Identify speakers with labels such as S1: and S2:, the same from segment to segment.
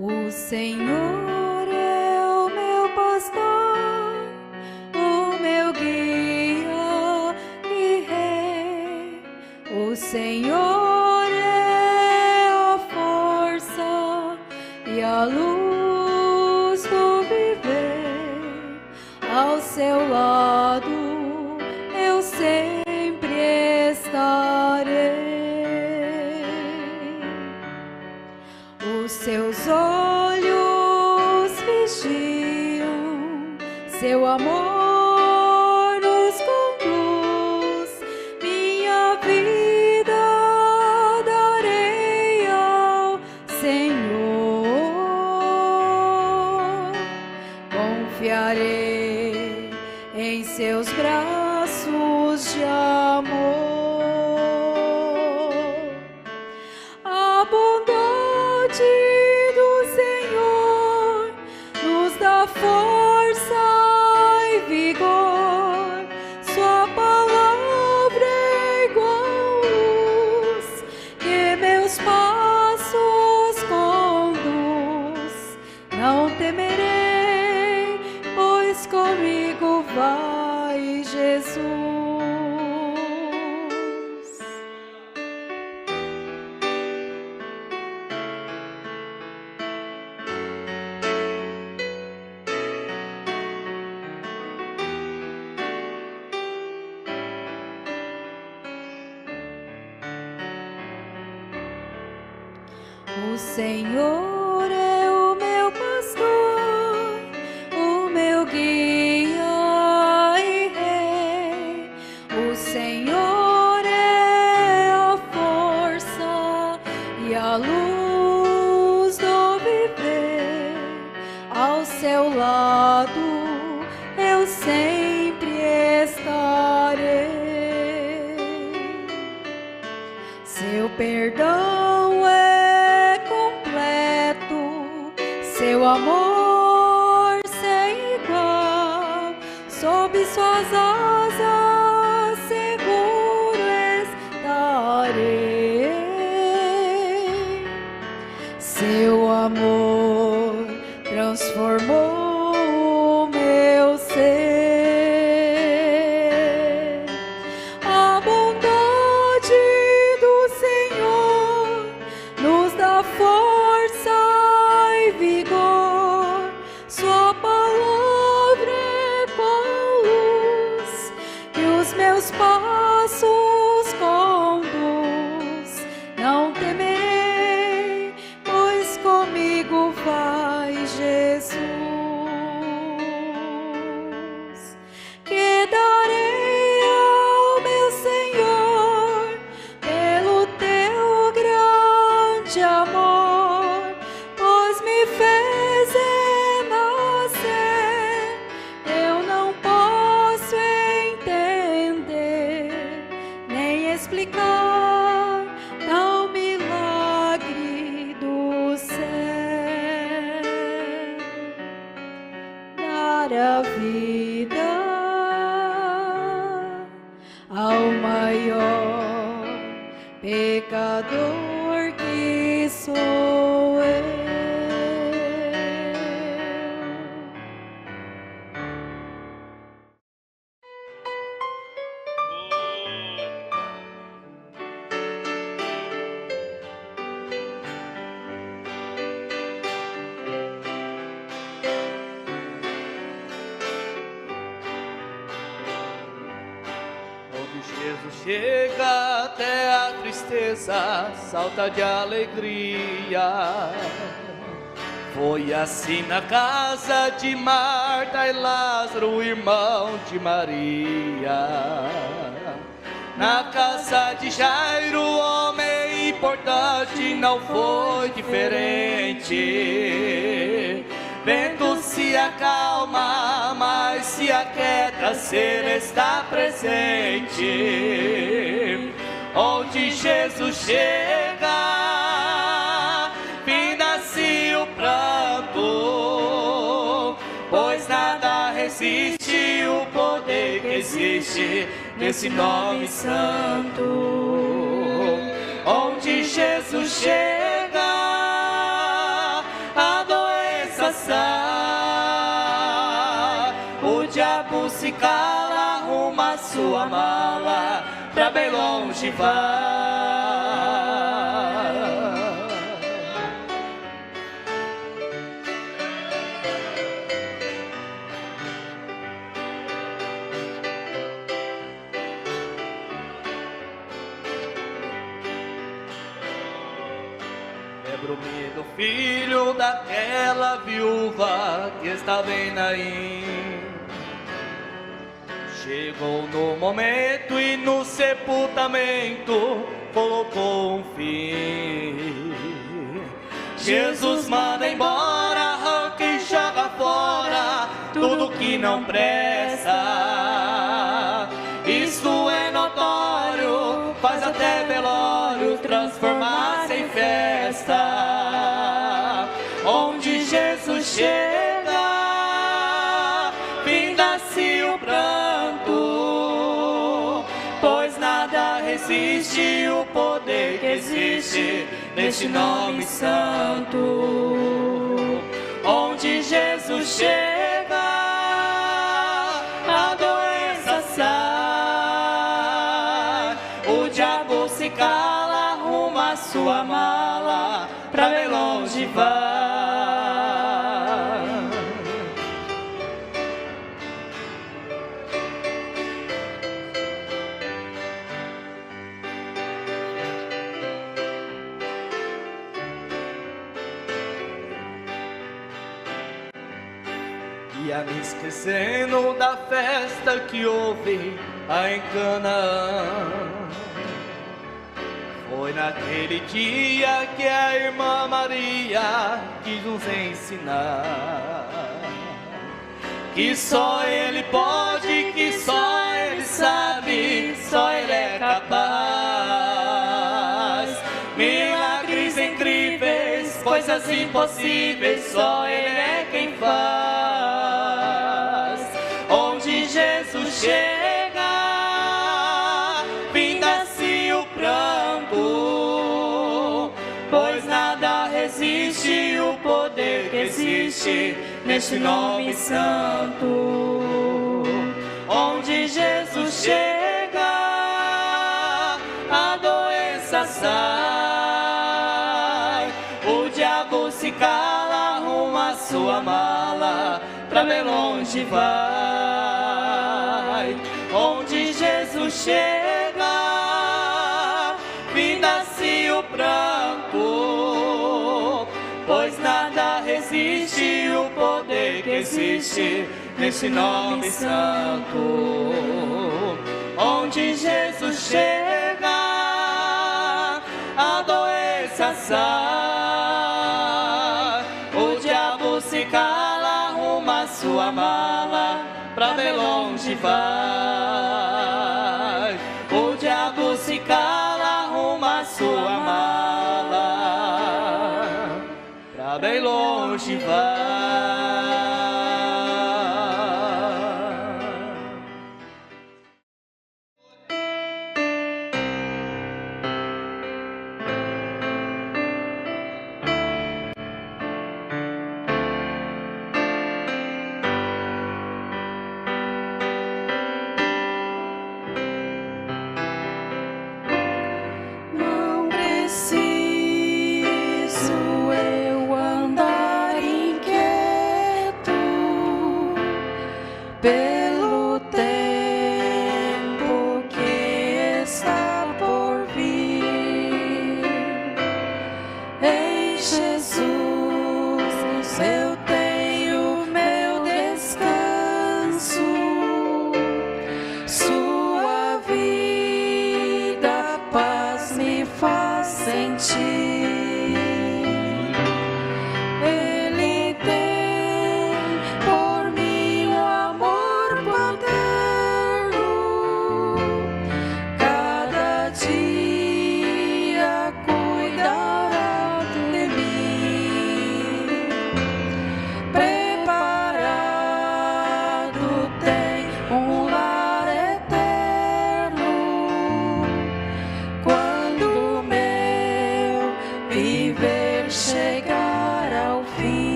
S1: O Senhor é o meu pastor, o meu guia e rei. O Senhor é a força e a luz do viver. Ao seu lado eu sempre estarei. Os seus olhos vigiam, seu amor nos conduz. Minha vida darei ao Senhor, confiarei em seus braços de amor. A bondade do Senhor nos dá força e vigor. Sua palavra é igual luz que meus passos conduz. Não temerei, pois comigo vai Jesus. O Senhor é o meu pastor, o meu guia e rei. O Senhor é a força e a luz do viver. Ao seu lado eu sempre estarei. Seu perdão é completo, seu amor sem igual. Sob suas asas seguro estarei. Seu amor transformou o meu ser. A bondade do Senhor nos dá força e vigor. Sua palavra é qual luz que os meus passos conduz. Não temerei, pois comigo vai Jesus. Que darei ao meu Senhor pelo teu grande amor, pois me fez renascer. Eu não posso entender nem explicar tal milagre do céu. Dar a vida ao maior pecador que sou eu.
S2: Onde Jesus chega, até a tristeza salta de alegria. Foi assim na casa de Marta e Lázaro, irmão de Maria. Na casa de Jairo, homem importante, não foi diferente. Vento se acalma, mas se aquieta, se ele está presente. Onde Jesus chega, fina-se o pranto, pois nada resiste o poder que existe nesse nome santo. Onde Jesus chega, diabo se cala, arruma sua mala, pra bem longe vai. Lembro-me do filho daquela viúva que estava em Naim. Chegou no momento e no sepultamento colocou um fim. Jesus manda embora, arranca e joga fora tudo que não presta. Isso é notório, faz até velório transformar-se em festa. Onde Jesus chega, finda-se o pranto, pois nada resiste o poder que existe neste nome santo. Onde Jesus chega, a doença sai, o diabo se cala, arruma sua mala, pra bem longe vai. Ia me esquecendo da festa que houve lá em Canaã. Foi naquele dia que a irmã Maria quis nos ensinar que só Ele pode, que só Ele sabe, só Ele é capaz. Milagres incríveis, coisas impossíveis, só Ele é quem faz. Onde Jesus chega, finda-se o pranto, pois nada resiste o poder que existe neste nome santo. Onde Jesus chega, a doença sai, o diabo se cala, arruma sua mala, pra bem longe vai. Onde Jesus chega, finda-se o pranto, pois nada resiste o poder que existe nesse nome santo. Onde Jesus chega, a doença sai, o diabo se cala, arruma sua mala, pra bem longe vai. O diabo se cala, arruma sua mala, pra bem longe vai.
S1: Não preciso eu andar inquieto pelo tempo que está por vir. Em Jesus eu tenho meu descanso. Sua vida, paz me faz sentir. Ele tem por mim um amor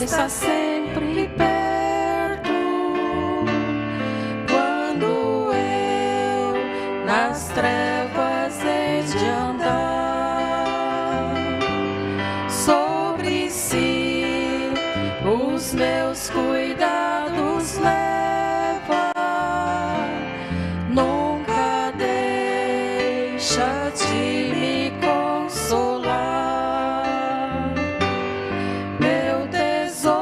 S1: está sempre perto quando eu nas trevas hei de andar. Sobre si os meus cuidados leva, nunca deixa de me consolar. Meu tesouro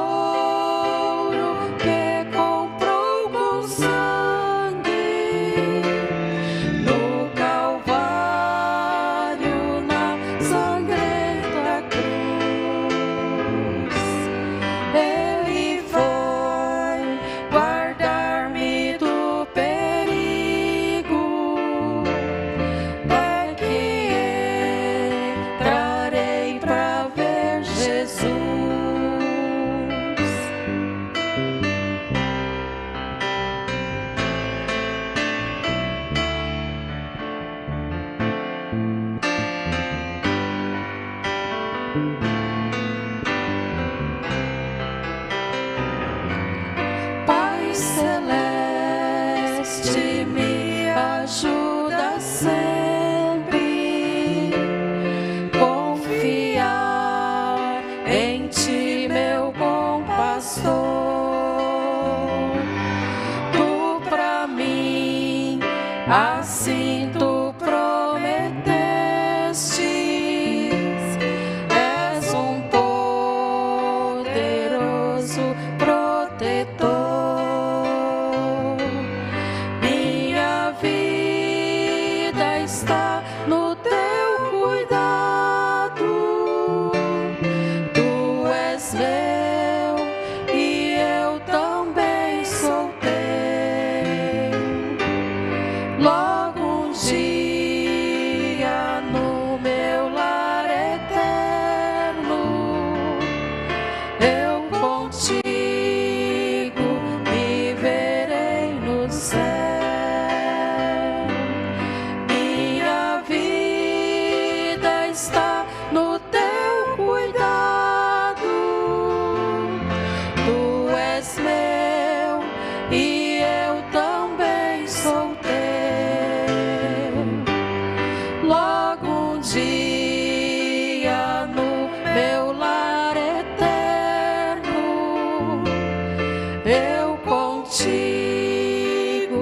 S1: que comprou com sangue no Calvário, na sangrenta cruz, Ele foi guardar-me do perigo. É que entrarei para ver Jesus. Pai celeste, me ajuda sempre confiar em ti, meu bom pastor. Tu pra mim assim tu prometeste, és um poderoso protetor. Minha vida está no teu cuidado. Tu és meu e eu também sou teu. Logo um dia no meu lar eterno, eu contigo me verei no céu. Minha vida está no teu cuidado. Tu és meu e eu também sou teu. Logo um dia no meu lar eterno, eu contigo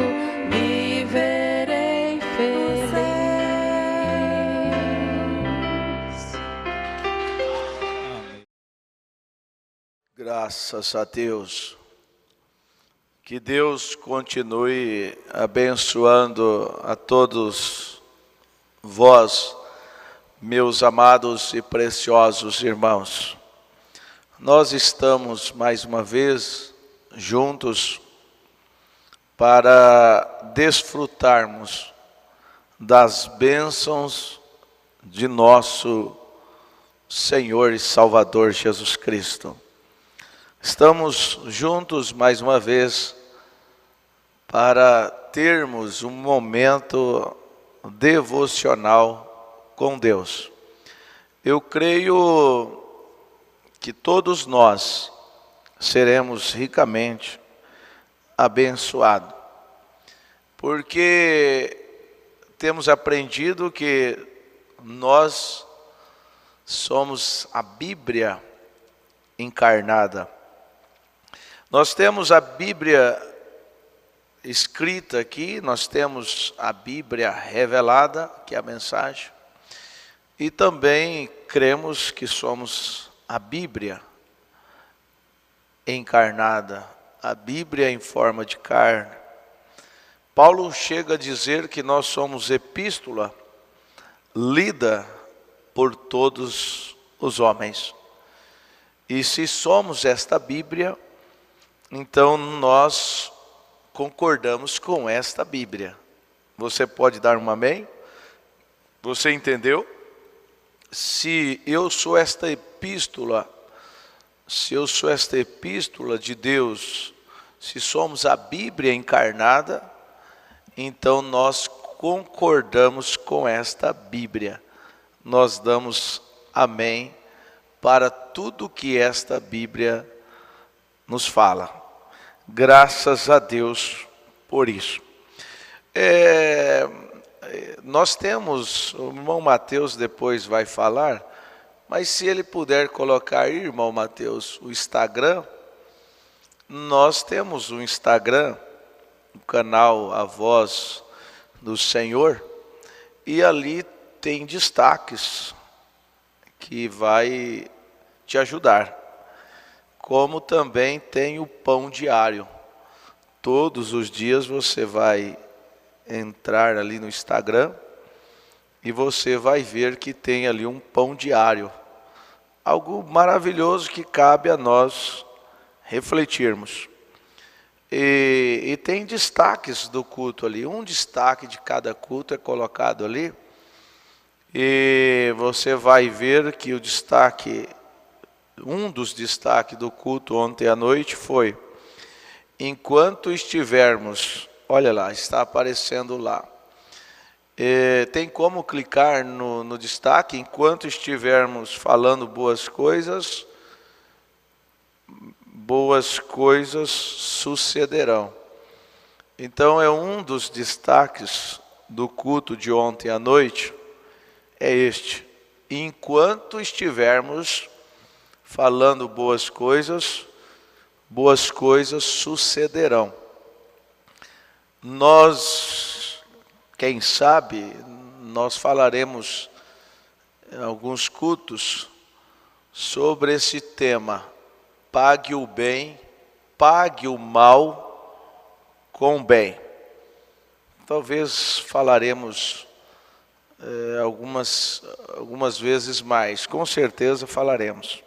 S1: me verei feliz.
S3: Graças a Deus. Que Deus continue abençoando a todos vós, meus amados e preciosos irmãos. Nós estamos mais uma vez juntos para desfrutarmos das bênçãos de nosso Senhor e Salvador Jesus Cristo. Estamos juntos mais uma vez para termos um momento devocional com Deus. Eu creio que todos nós seremos ricamente abençoados, porque temos aprendido que nós somos a Bíblia encarnada. Nós temos a Bíblia escrita aqui, nós temos a Bíblia revelada, que é a mensagem, e também cremos que somos a Bíblia encarnada, a Bíblia em forma de carne. Paulo chega a dizer que nós somos epístola lida por todos os homens. E se somos esta Bíblia, então nós concordamos com esta Bíblia. Você pode dar um amém? Você entendeu? Se eu sou esta epístola, de Deus, se somos a Bíblia encarnada, então nós concordamos com esta Bíblia. Nós damos amém para tudo que esta Bíblia nos fala. Graças a Deus por isso. Nós temos, o irmão Mateus depois vai falar, mas se ele puder colocar aí, irmão Mateus, o Instagram, nós temos um Instagram, o canal A Voz do Senhor, e ali tem destaques que vai te ajudar, como também tem o pão diário. Todos os dias você vai entrar ali no Instagram e você vai ver que tem ali um pão diário, algo maravilhoso que cabe a nós refletirmos. E tem destaques do culto ali, um destaque de cada culto é colocado ali, e você vai ver que um dos destaques do culto ontem à noite foi: enquanto estivermos, olha lá, está aparecendo lá, tem como clicar no destaque: enquanto estivermos falando boas coisas sucederão. Então é um dos destaques do culto de ontem à noite, é este: enquanto estivermos falando boas coisas sucederão. Nós, quem sabe, nós falaremos em alguns cultos sobre esse tema: pague o bem, pague o mal com o bem. Talvez falaremos algumas vezes mais, com certeza falaremos.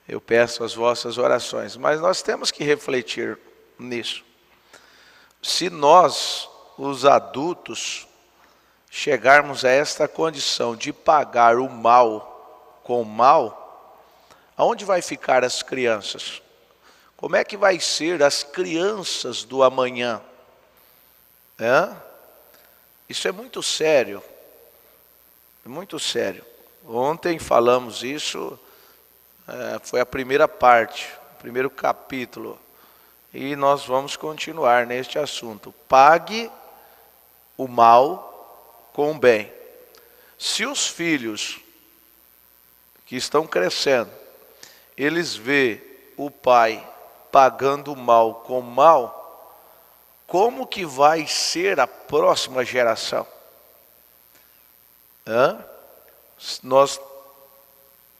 S3: Eu peço as vossas orações, mas nós temos que refletir nisso. Se nós, os adultos, chegarmos a esta condição de pagar o mal com o mal, aonde vai ficar as crianças? Como é que vai ser as crianças do amanhã? Isso é muito sério. É muito sério. Ontem falamos isso, foi a primeira parte, o primeiro capítulo. E nós vamos continuar neste assunto. Pague o mal com o bem. Se os filhos que estão crescendo, eles veem o pai pagando o mal com o mal, como que vai ser a próxima geração? Se nós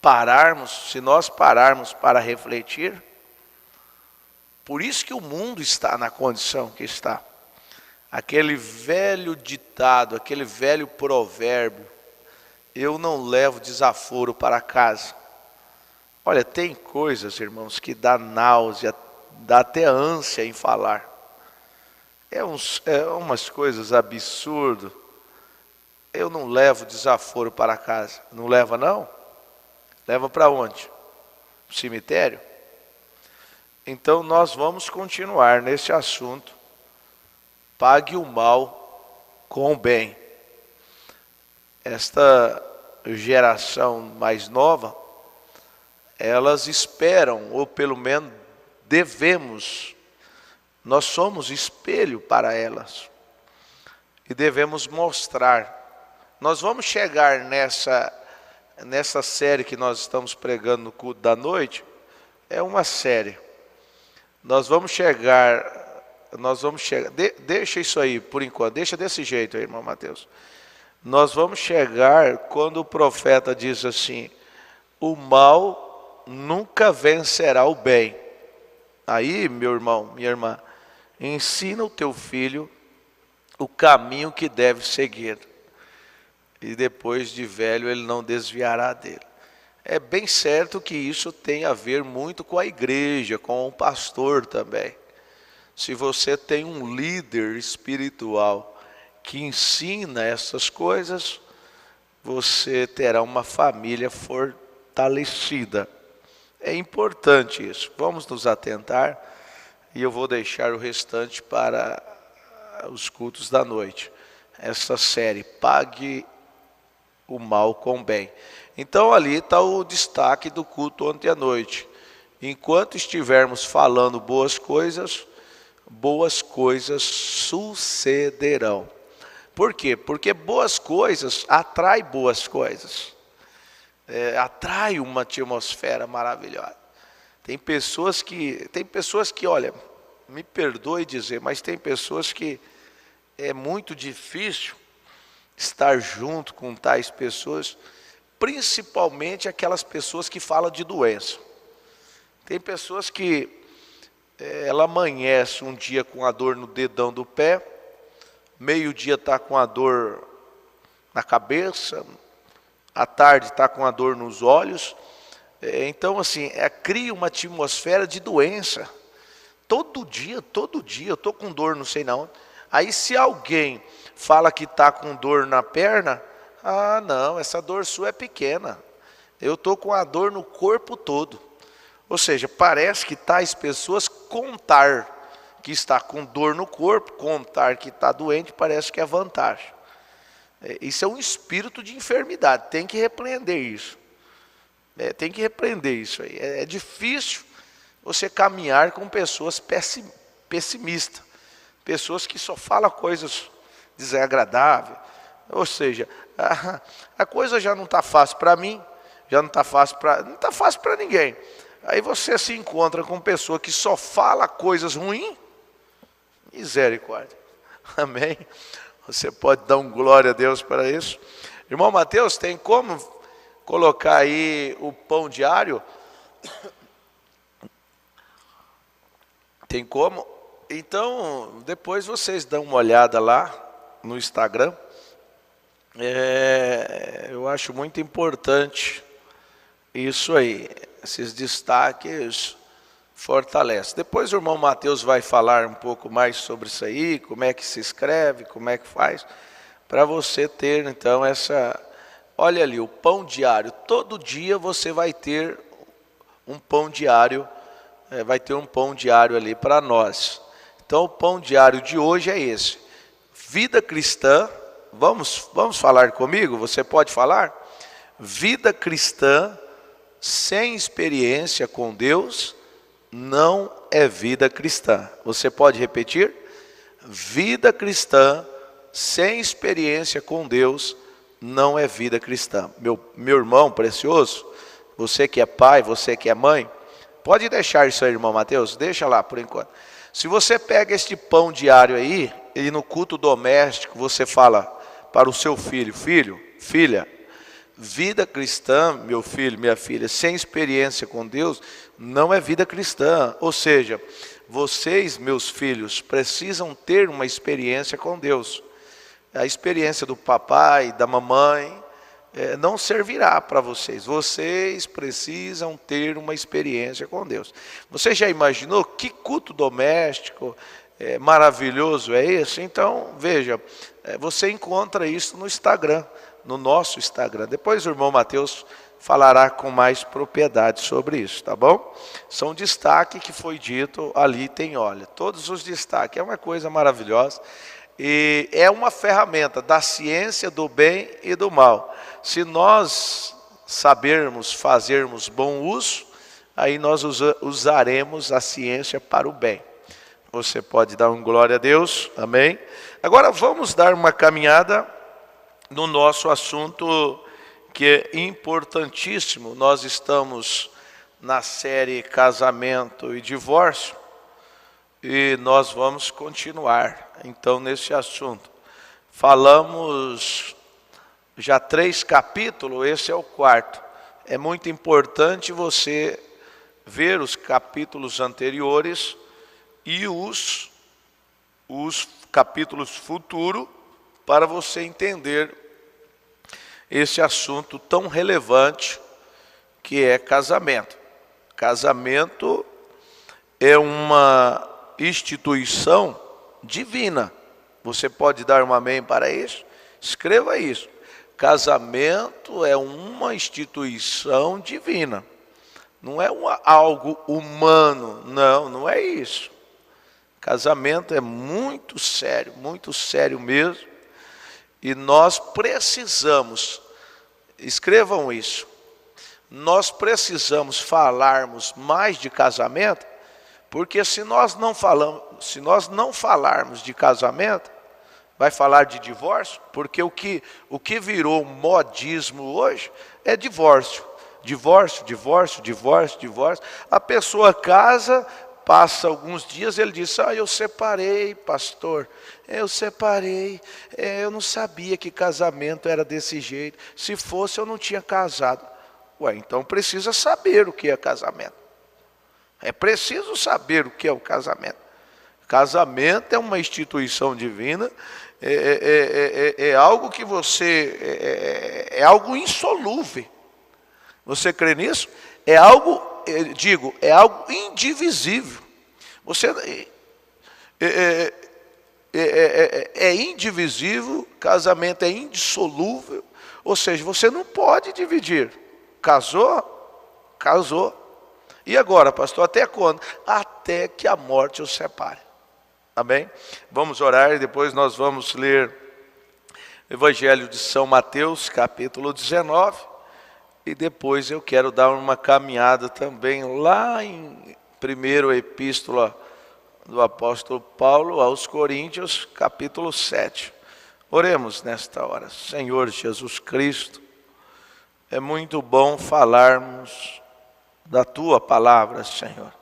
S3: pararmos para refletir, por isso que o mundo está na condição que está. Aquele velho ditado, aquele velho provérbio: eu não levo desaforo para casa. Olha, tem coisas, irmãos, que dá náusea, dá até ânsia em falar. É umas coisas absurdas. Eu não levo desaforo para casa. Não leva, não? Leva para onde? Cemitério? Então nós vamos continuar nesse assunto. Pague o mal com o bem. Esta geração mais nova, elas esperam, ou pelo menos devemos, nós somos espelho para elas. E devemos mostrar. Nós vamos chegar nessa série que nós estamos pregando no culto da noite. É uma série. Nós vamos chegar, deixa isso aí por enquanto, deixa desse jeito aí, irmão Mateus. Nós vamos chegar quando o profeta diz assim: o mal nunca vencerá o bem. Aí, meu irmão, minha irmã, ensina o teu filho o caminho que deve seguir. E depois de velho ele não desviará dele. É bem certo que isso tem a ver muito com a igreja, com o pastor também. Se você tem um líder espiritual que ensina essas coisas, você terá uma família fortalecida. É importante isso. Vamos nos atentar e eu vou deixar o restante para os cultos da noite. Essa série, Pague o Mal com o Bem. Então ali está o destaque do culto ontem à noite. enquanto estivermos falando boas coisas sucederão. Por quê? Porque boas coisas atraem boas coisas. Atrai uma atmosfera maravilhosa. Tem pessoas que, olha, me perdoe dizer, mas tem pessoas que é muito difícil estar junto com tais pessoas, principalmente aquelas pessoas que falam de doença. Tem pessoas que ela amanhece um dia com a dor no dedão do pé, meio-dia está com a dor na cabeça, à tarde está com a dor nos olhos. Então, assim, cria uma atmosfera de doença. Todo dia eu estou com dor não sei não. Aí se alguém fala que está com dor na perna, não, essa dor sua é pequena. Eu estou com a dor no corpo todo. Ou seja, parece que tais pessoas contar que está com dor no corpo, contar que está doente, parece que é vantagem. Isso é um espírito de enfermidade, tem que repreender isso. Tem que repreender isso aí. É difícil você caminhar com pessoas pessimistas, pessoas que só falam coisas desagradáveis. Ou seja, a coisa já não está fácil para mim, já não está fácil para ninguém. Aí você se encontra com pessoa que só fala coisas ruins, misericórdia. Amém? Você pode dar um glória a Deus para isso. Irmão Mateus, tem como colocar aí o pão diário? Tem como? Então, depois vocês dão uma olhada lá no Instagram. Eu acho muito importante isso aí. Esses destaques fortalecem. Depois o irmão Mateus vai falar um pouco mais sobre isso aí, como é que se escreve, como é que faz, para você ter então essa... Olha ali, o pão diário. Todo dia você vai ter um pão diário, vai ter um pão diário ali para nós. Então o pão diário de hoje é esse. Vida cristã, vamos falar comigo? Você pode falar? Vida cristã sem experiência com Deus não é vida cristã. Você pode repetir? Vida cristã sem experiência com Deus não é vida cristã. Meu irmão precioso, você que é pai, você que é mãe, pode deixar isso aí, irmão Mateus, deixa lá por enquanto. Se você pega este pão diário aí, e no culto doméstico você fala para o seu filho, filha, vida cristã, meu filho, minha filha, sem experiência com Deus, não é vida cristã. Ou seja, vocês, meus filhos, precisam ter uma experiência com Deus. A experiência do papai, da mamãe, não servirá para vocês. Vocês precisam ter uma experiência com Deus. Você já imaginou que culto doméstico maravilhoso é esse? Então, veja, você encontra isso no Instagram, no nosso Instagram. Depois o irmão Mateus falará com mais propriedade sobre isso, tá bom? São destaque que foi dito ali, tem, olha, todos os destaques, é uma coisa maravilhosa. E é uma ferramenta da ciência do bem e do mal. Se nós sabermos fazermos bom uso, aí nós usaremos a ciência para o bem. Você pode dar um glória a Deus, amém? Agora vamos dar uma caminhada no nosso assunto que é importantíssimo. Nós estamos na série Casamento e Divórcio e nós vamos continuar então nesse assunto. Falamos já 3 capítulos, esse é o 4º. É muito importante você ver os capítulos anteriores e os capítulos futuros para você entender esse assunto tão relevante que é casamento. Casamento é uma instituição divina. Você pode dar um amém para isso? Escreva isso. Casamento é uma instituição divina. Não é algo humano, não é isso. Casamento é muito sério mesmo. E nós precisamos, escrevam isso, nós precisamos falarmos mais de casamento, porque se nós não falarmos de casamento, vai falar de divórcio, porque o que virou modismo hoje é divórcio. Divórcio, divórcio, divórcio, divórcio. A pessoa casa, passa alguns dias, ele diz: eu separei, pastor, eu separei, eu não sabia que casamento era desse jeito, se fosse eu não tinha casado. Então precisa saber o que é casamento. É preciso saber o que é o casamento. Casamento é uma instituição divina, é algo que é algo insolúvel. Você crê nisso? É algo, é algo indivisível. É indivisível, casamento é indissolúvel, ou seja, você não pode dividir. Casou? Casou. E agora, pastor, até quando? Até que a morte os separe. Amém? Vamos orar e depois nós vamos ler o Evangelho de São Mateus, capítulo 19. E depois eu quero dar uma caminhada também lá em primeira epístola do apóstolo Paulo aos Coríntios, capítulo 7. Oremos nesta hora. Senhor Jesus Cristo, é muito bom falarmos da Tua palavra, Senhor.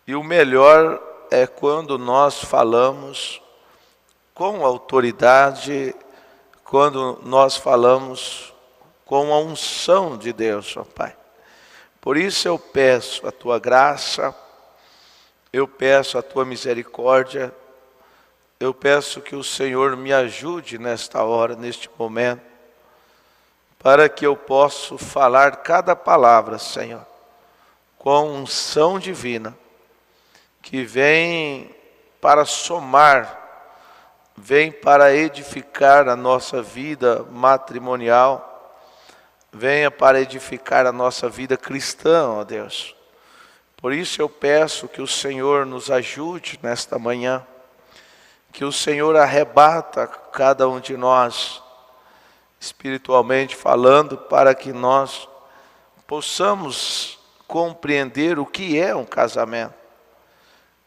S3: E o melhor é quando nós falamos com autoridade, quando nós falamos com a unção de Deus, ó Pai. Por isso eu peço a Tua graça, eu peço a Tua misericórdia, eu peço que o Senhor me ajude nesta hora, neste momento, para que eu possa falar cada palavra, Senhor, com unção divina, que vem para somar, vem para edificar a nossa vida matrimonial, venha para edificar a nossa vida cristã, ó Deus. Por isso eu peço que o Senhor nos ajude nesta manhã, que o Senhor arrebata cada um de nós, espiritualmente falando, para que nós possamos compreender o que é um casamento.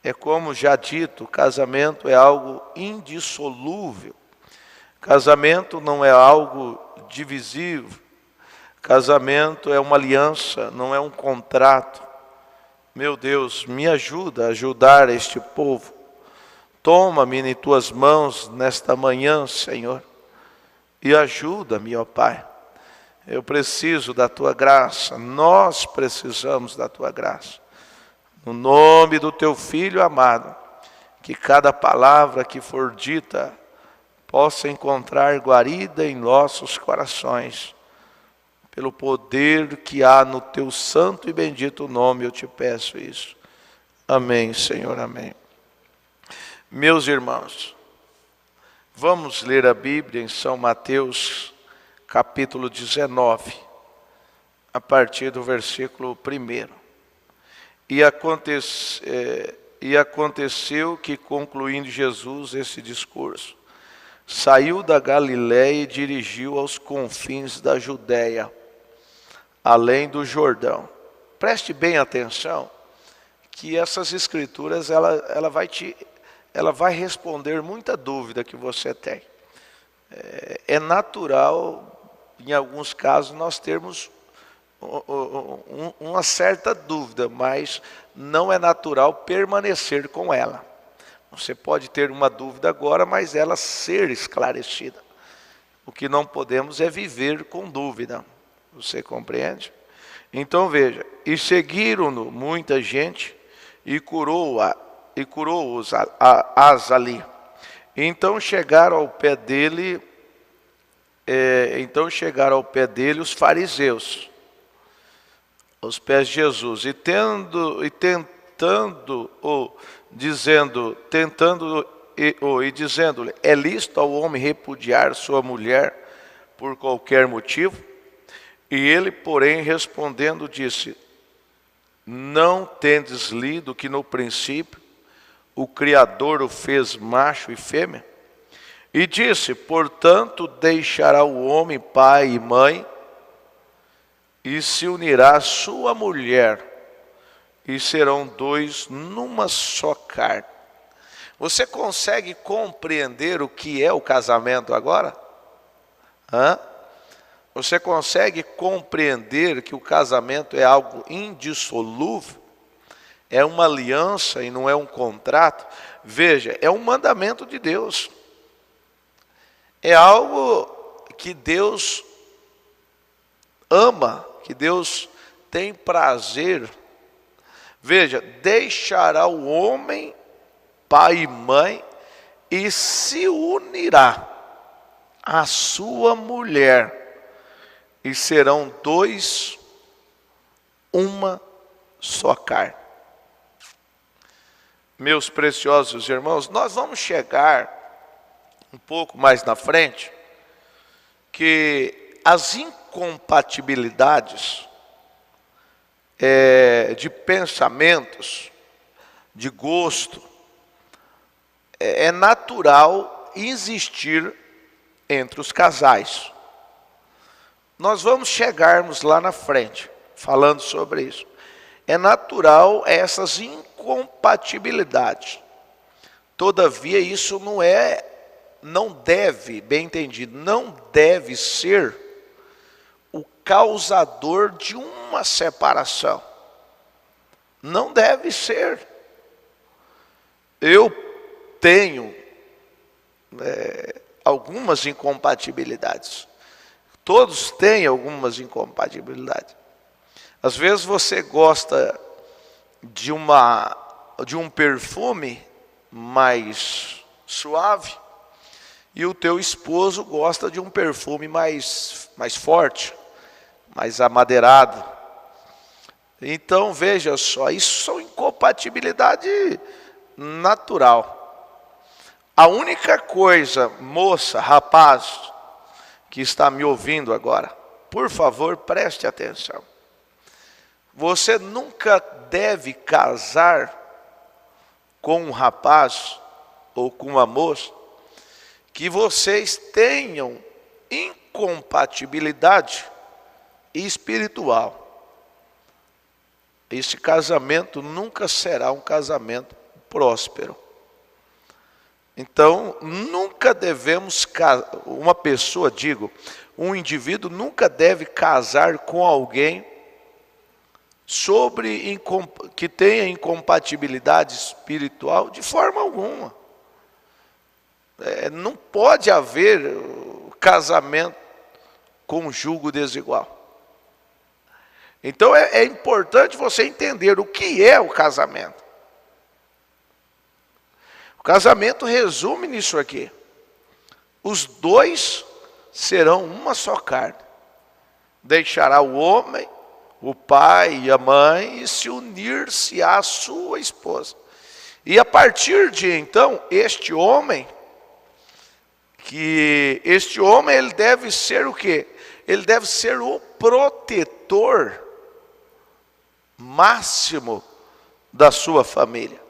S3: É como já dito, casamento é algo indissolúvel. Casamento não é algo divisível. Casamento é uma aliança, não é um contrato. Meu Deus, me ajuda a ajudar este povo. Toma-me em Tuas mãos nesta manhã, Senhor, e ajuda-me, ó Pai. Eu preciso da Tua graça, nós precisamos da Tua graça. No nome do Teu Filho amado, que cada palavra que for dita possa encontrar guarida em nossos corações. Pelo poder que há no Teu santo e bendito nome, eu te peço isso. Amém, Senhor, amém. Meus irmãos, vamos ler a Bíblia em São Mateus, capítulo 19, a partir do versículo 1. E aconteceu que, concluindo Jesus esse discurso, saiu da Galiléia e dirigiu aos confins da Judéia, além do Jordão. Preste bem atenção, que essas escrituras ela vai responder muita dúvida que você tem. É natural, em alguns casos, nós termos uma certa dúvida, mas não é natural permanecer com ela. Você pode ter uma dúvida agora, mas ela ser esclarecida. O que não podemos é viver com dúvida. Você compreende? Então veja, e seguiram-no muita gente e curou-os ali. Então chegaram ao pé dele os fariseus, aos pés de Jesus, dizendo-lhe, é lícito ao homem repudiar sua mulher por qualquer motivo? E ele, porém, respondendo, disse, não tendes lido que no princípio o Criador o fez macho e fêmea? E disse, portanto, deixará o homem pai e mãe, e se unirá à sua mulher, e serão dois numa só carne. Você consegue compreender o que é o casamento agora? Você consegue compreender que o casamento é algo indissolúvel? É uma aliança e não é um contrato? Veja, é um mandamento de Deus. É algo que Deus ama, que Deus tem prazer. Veja, deixará o homem, pai e mãe, e se unirá à sua mulher, e serão dois, uma só carne. Meus preciosos irmãos, nós vamos chegar um pouco mais na frente, que as incompatibilidades de pensamentos, de gosto, é natural existir entre os casais. Nós vamos chegarmos lá na frente, falando sobre isso. É natural essas incompatibilidades. Todavia, isso não deve, bem entendido, não deve ser o causador de uma separação. Não deve ser. Eu tenho algumas incompatibilidades. Todos têm algumas incompatibilidades. Às vezes você gosta de um perfume mais suave e o teu esposo gosta de um perfume mais forte, mais amadeirado. Então veja só, isso são incompatibilidade natural. A única coisa, moça, rapaz, que está me ouvindo agora, por favor, preste atenção. Você nunca deve casar com um rapaz ou com uma moça que vocês tenham incompatibilidade espiritual. Esse casamento nunca será um casamento próspero. Então, nunca devemos um indivíduo nunca deve casar com alguém que tenha incompatibilidade espiritual de forma alguma. Não pode haver casamento com julgo desigual. Então é importante você entender o que é o casamento. O casamento resume nisso aqui. Os dois serão uma só carne. Deixará o homem, o pai e a mãe, e se unir-se à sua esposa. E a partir de então, este homem, ele deve ser o quê? Ele deve ser o protetor máximo da sua família.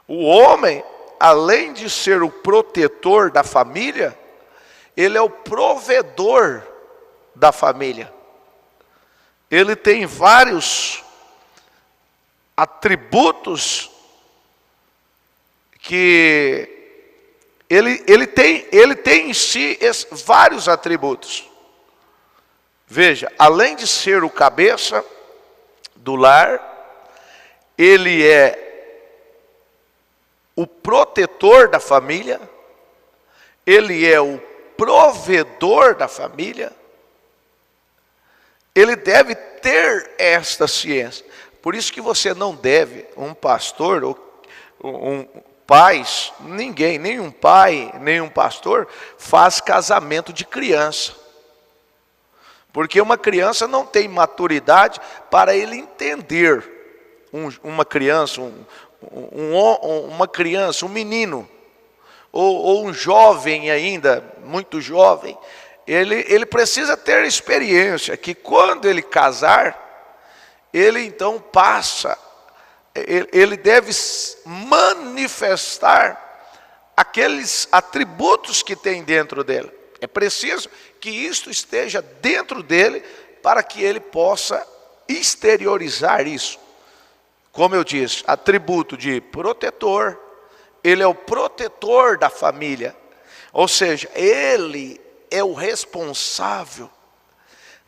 S3: O homem, além de ser o protetor da família, ele é o provedor da família. Ele tem vários atributos que ele tem em si vários atributos. Veja, além de ser o cabeça do lar, ele é o protetor da família, ele é o provedor da família. Ele deve ter esta ciência. Por isso que você não deve, um pastor ou pais, nenhum pai, nenhum pastor faz casamento de criança. Porque uma criança não tem maturidade para ele entender uma criança, um menino, ou um jovem ainda, muito jovem. Ele precisa ter experiência, que quando ele casar, ele então ele deve manifestar aqueles atributos que tem dentro dele. É preciso que isto esteja dentro dele, para que ele possa exteriorizar isso. Como eu disse, atributo de protetor, ele é o protetor da família. Ou seja, ele é o responsável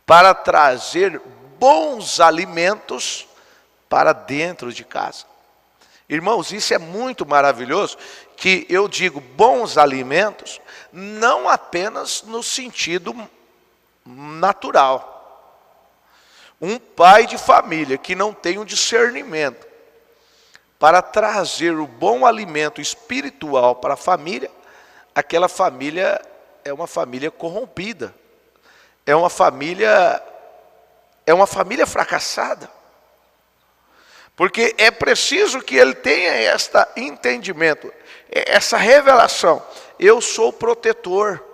S3: para trazer bons alimentos para dentro de casa. Irmãos, isso é muito maravilhoso, que eu digo bons alimentos, não apenas no sentido natural. Um pai de família que não tem um discernimento para trazer o bom alimento espiritual para a família, aquela família é uma família corrompida, é uma família fracassada. Porque é preciso que ele tenha este entendimento, essa revelação. Eu sou protetor.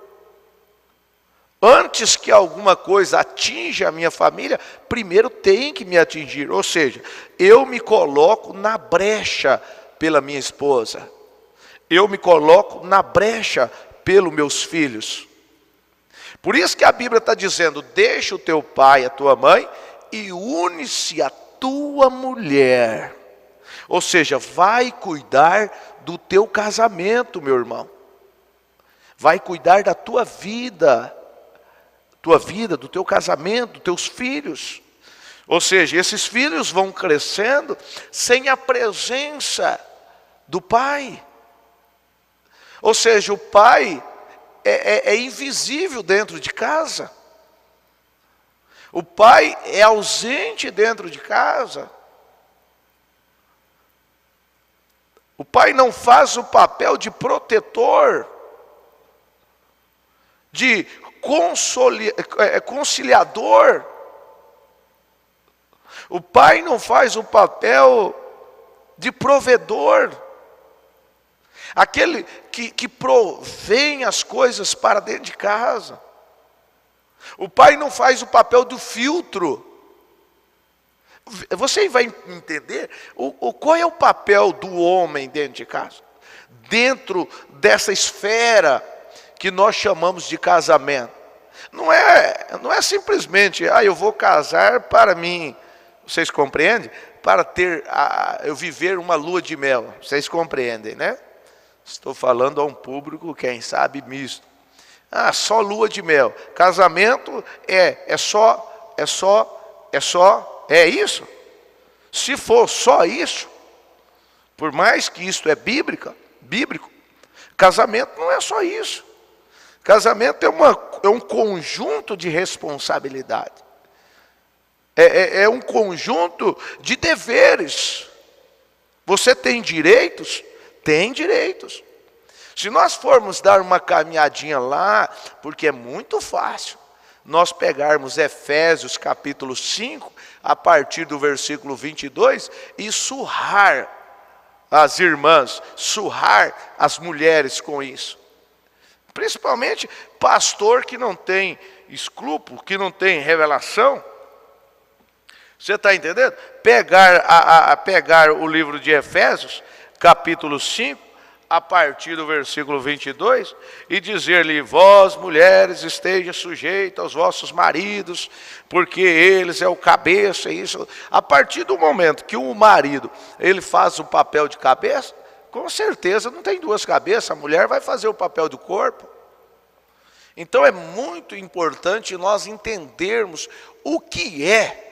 S3: Antes que alguma coisa atinja a minha família, primeiro tem que me atingir. Ou seja, eu me coloco na brecha pela minha esposa. Eu me coloco na brecha pelos meus filhos. Por isso que a Bíblia está dizendo, deixa o teu pai, a tua mãe, e une-se a tua mulher. Ou seja, vai cuidar do teu casamento, meu irmão. Vai cuidar da tua vida, do teu casamento, dos teus filhos. Ou seja, esses filhos vão crescendo sem a presença do pai. Ou seja, o pai é invisível dentro de casa. O pai é ausente dentro de casa. O pai não faz o papel de protetor, de conciliador. O pai não faz o papel de provedor. Aquele que provém as coisas para dentro de casa. O pai não faz o papel do filtro. Você vai entender qual é o papel do homem dentro de casa. Dentro dessa esfera que nós chamamos de casamento. Não é simplesmente, eu vou casar para mim. Vocês compreendem? Para eu viver uma lua de mel. Vocês compreendem, né? Estou falando a um público, quem sabe, misto. Só lua de mel. Casamento é isso? Se for só isso, por mais que isto é bíblico, casamento não é só isso. Casamento é um conjunto de responsabilidade. É um conjunto de deveres. Você tem direitos? Tem direitos. Se nós formos dar uma caminhadinha lá, porque é muito fácil, nós pegarmos Efésios capítulo 5, a partir do versículo 22, e surrar as irmãs, surrar as mulheres com isso. Principalmente pastor que não tem escrúpulo, que não tem revelação. Você está entendendo? Pegar o livro de Efésios, capítulo 5, a partir do versículo 22, e dizer-lhe, vós mulheres estejam sujeitas aos vossos maridos, porque eles é o cabeça, isso. A partir do momento que o marido, ele faz o papel de cabeça, com certeza não tem duas cabeças, a mulher vai fazer o papel do corpo. Então é muito importante nós entendermos o que é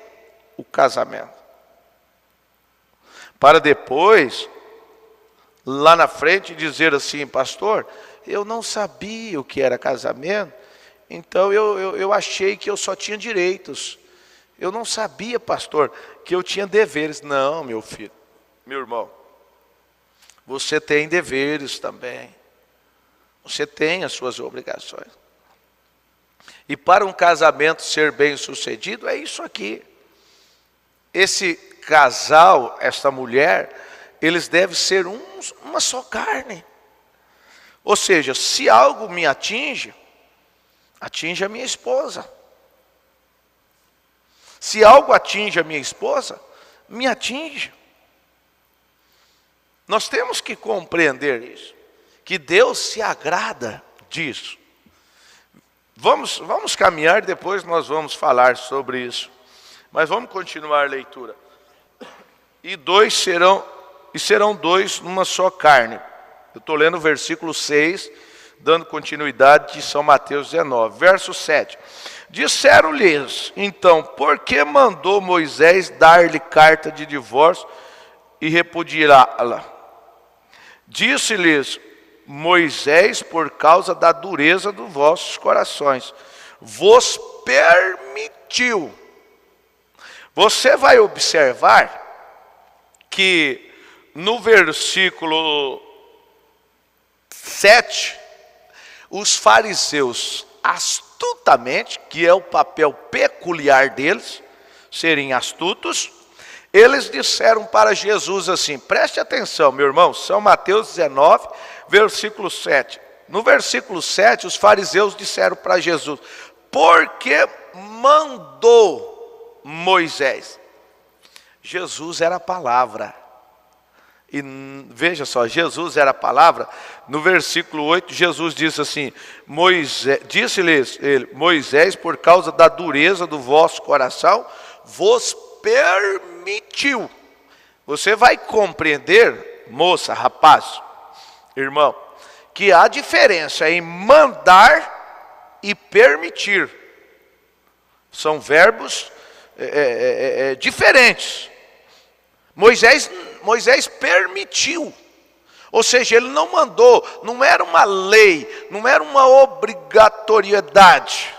S3: o casamento. Para depois, lá na frente, dizer assim, pastor, eu não sabia o que era casamento, então eu achei que eu só tinha direitos. Eu não sabia, pastor, que eu tinha deveres. Não, meu filho, meu irmão, você tem deveres também. Você tem as suas obrigações. E para um casamento ser bem sucedido, é isso aqui. Esse casal, esta mulher, eles devem ser uma só carne. Ou seja, se algo me atinge, atinge a minha esposa. Se algo atinge a minha esposa, me atinge. Nós temos que compreender isso, que Deus se agrada disso. Vamos caminhar, depois nós vamos falar sobre isso. Mas vamos continuar a leitura. E serão dois numa só carne. Eu estou lendo o versículo 6, dando continuidade de São Mateus 19. Verso 7. Disseram-lhes, então, por que mandou Moisés dar-lhe carta de divórcio e repudiá-la? Disse-lhes Moisés, por causa da dureza dos vossos corações, vos permitiu. Você vai observar que no versículo 7, os fariseus astutamente, que é o papel peculiar deles, serem astutos, eles disseram para Jesus assim, preste atenção, meu irmão, São Mateus 19, versículo 7. No versículo 7, os fariseus disseram para Jesus, por que mandou Moisés? Jesus era a palavra. E veja só, Jesus era a palavra. No versículo 8, Jesus disse assim, disse-lhes Moisés, por causa da dureza do vosso coração, vos permitiu. Você vai compreender, moça, rapaz, irmão, que há diferença em mandar e permitir. São verbos diferentes. Moisés permitiu, ou seja, ele não mandou, não era uma lei, não era uma obrigatoriedade.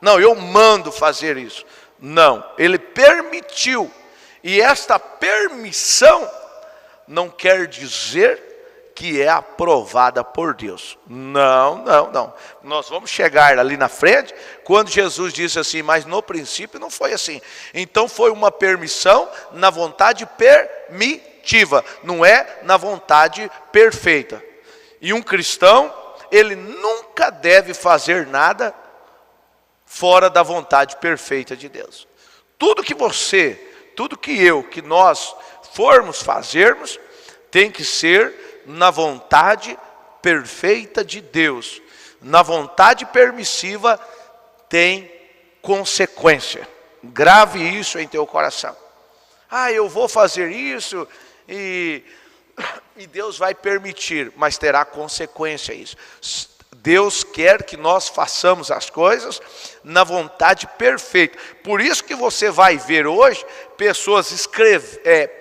S3: Não, eu mando fazer isso. Não, ele permitiu. E esta permissão não quer dizer que é aprovada por Deus. Não. Nós vamos chegar ali na frente, quando Jesus disse assim, mas no princípio não foi assim. Então foi uma permissão na vontade permitiva, não é na vontade perfeita. E um cristão, ele nunca deve fazer nada fora da vontade perfeita de Deus. Tudo que que nós formos fazermos, tem que ser na vontade perfeita de Deus. Na vontade permissiva tem consequência. Grave isso em teu coração. Eu vou fazer isso e Deus vai permitir, mas terá consequência isso. Deus quer que nós façamos as coisas na vontade perfeita. Por isso que você vai ver hoje pessoas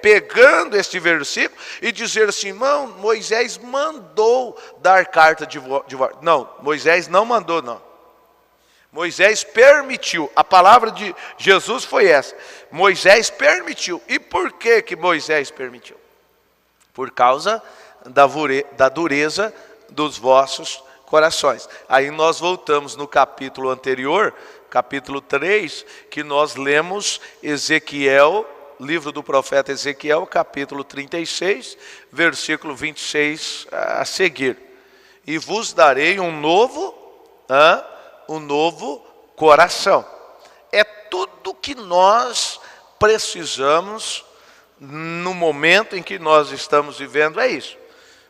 S3: pegando este versículo e dizer assim, não, Moisés mandou dar carta de divórcio. Não, Moisés não mandou, não. Moisés permitiu. A palavra de Jesus foi essa. Moisés permitiu. E por que Moisés permitiu? Por causa da dureza dos vossos corações. Aí nós voltamos no capítulo anterior, capítulo 3, que nós lemos Ezequiel, livro do profeta Ezequiel, capítulo 36, versículo 26 a seguir. E vos darei um novo coração. É tudo que nós precisamos no momento em que nós estamos vivendo, é isso.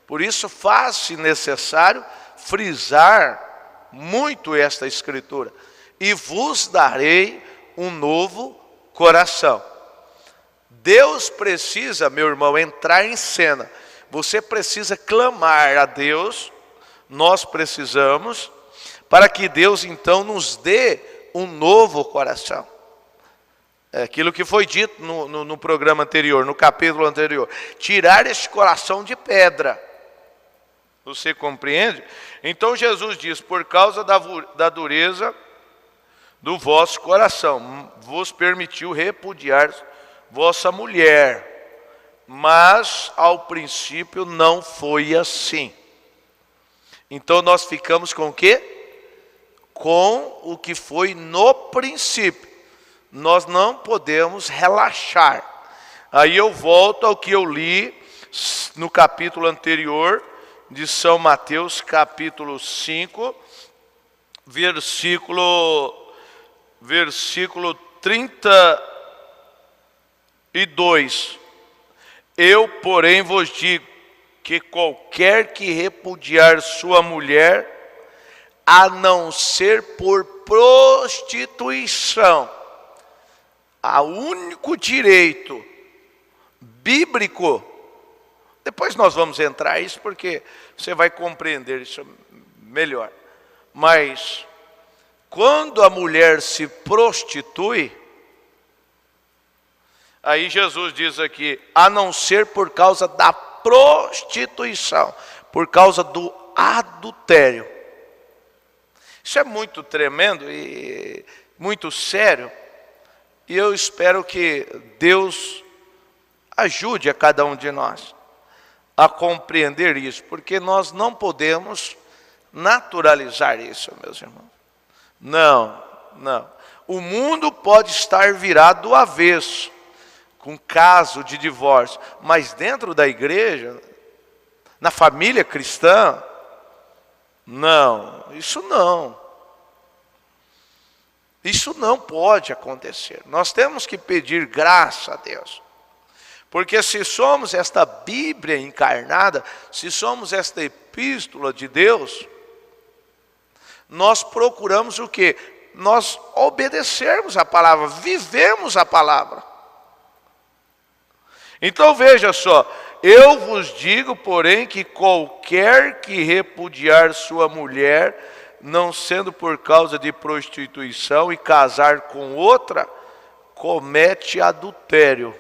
S3: Por isso faz-se necessário frisar muito esta escritura. E vos darei um novo coração. Deus precisa, meu irmão, entrar em cena. Você precisa clamar a Deus, nós precisamos, para que Deus então nos dê um novo coração. É aquilo que foi dito no programa anterior, no capítulo anterior. Tirar este coração de pedra. Você compreende? Então Jesus diz, por causa da dureza do vosso coração, vos permitiu repudiar vossa mulher. Mas ao princípio não foi assim. Então nós ficamos com o quê? Com o que foi no princípio. Nós não podemos relaxar. Aí eu volto ao que eu li no capítulo anterior, de São Mateus, capítulo 5, versículo 32. Eu, porém, vos digo que qualquer que repudiar sua mulher, a não ser por prostituição. O único direito bíblico, depois nós vamos entrar nisso porque você vai compreender isso melhor. Mas quando a mulher se prostitui, aí Jesus diz aqui, a não ser por causa da prostituição, por causa do adultério. Isso é muito tremendo e muito sério. E eu espero que Deus ajude a cada um de nós a compreender isso, porque nós não podemos naturalizar isso, meus irmãos. Não. O mundo pode estar virado do avesso, com caso de divórcio, mas dentro da igreja, na família cristã, não, isso não. Isso não pode acontecer. Nós temos que pedir graça a Deus. Porque se somos esta Bíblia encarnada, se somos esta epístola de Deus, nós procuramos o quê? Nós obedecermos a palavra, vivemos a palavra. Então veja só, eu vos digo, porém, que qualquer que repudiar sua mulher, não sendo por causa de prostituição, e casar com outra, comete adultério.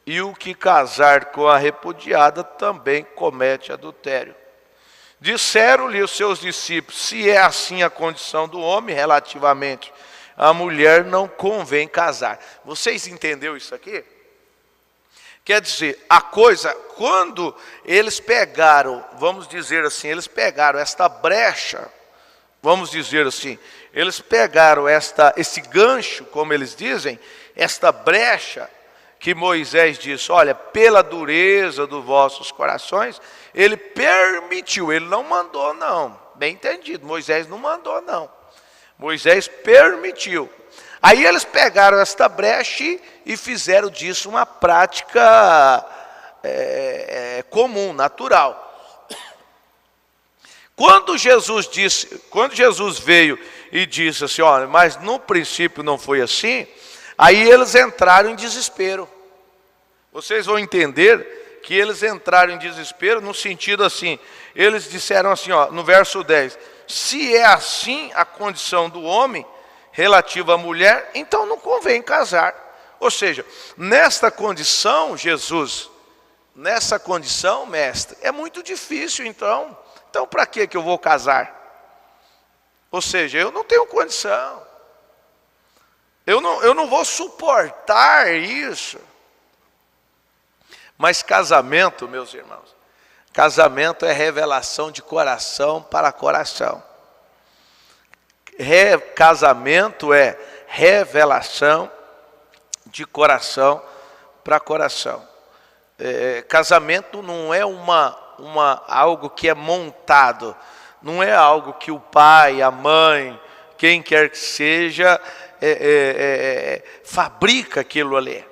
S3: E o que casar com a repudiada também comete adultério. Disseram-lhe os seus discípulos, se é assim a condição do homem relativamente à mulher, não convém casar. Vocês entenderam isso aqui? Quer dizer, a coisa, quando eles pegaram, vamos dizer assim, eles pegaram esta brecha, vamos dizer assim, eles pegaram esse gancho, como eles dizem, esta brecha que Moisés disse, olha, pela dureza dos vossos corações, ele permitiu, ele não mandou não, bem entendido, Moisés não mandou não, Moisés permitiu. Aí eles pegaram esta brecha e fizeram disso uma prática comum, natural. Quando Jesus veio e disse assim, olha, mas no princípio não foi assim, aí eles entraram em desespero. Vocês vão entender que eles entraram em desespero no sentido assim, eles disseram assim, ó, no verso 10, se é assim a condição do homem relativa à mulher, então não convém casar. Ou seja, nesta condição, Jesus, nessa condição, mestre, é muito difícil então. Então para que eu vou casar? Ou seja, eu não tenho condição. Eu não vou suportar isso. Mas casamento, meus irmãos, casamento é revelação de coração para coração. Casamento é revelação de coração para coração. Casamento não é algo que é montado, não é algo que o pai, a mãe, quem quer que seja, fabrica aquilo ali.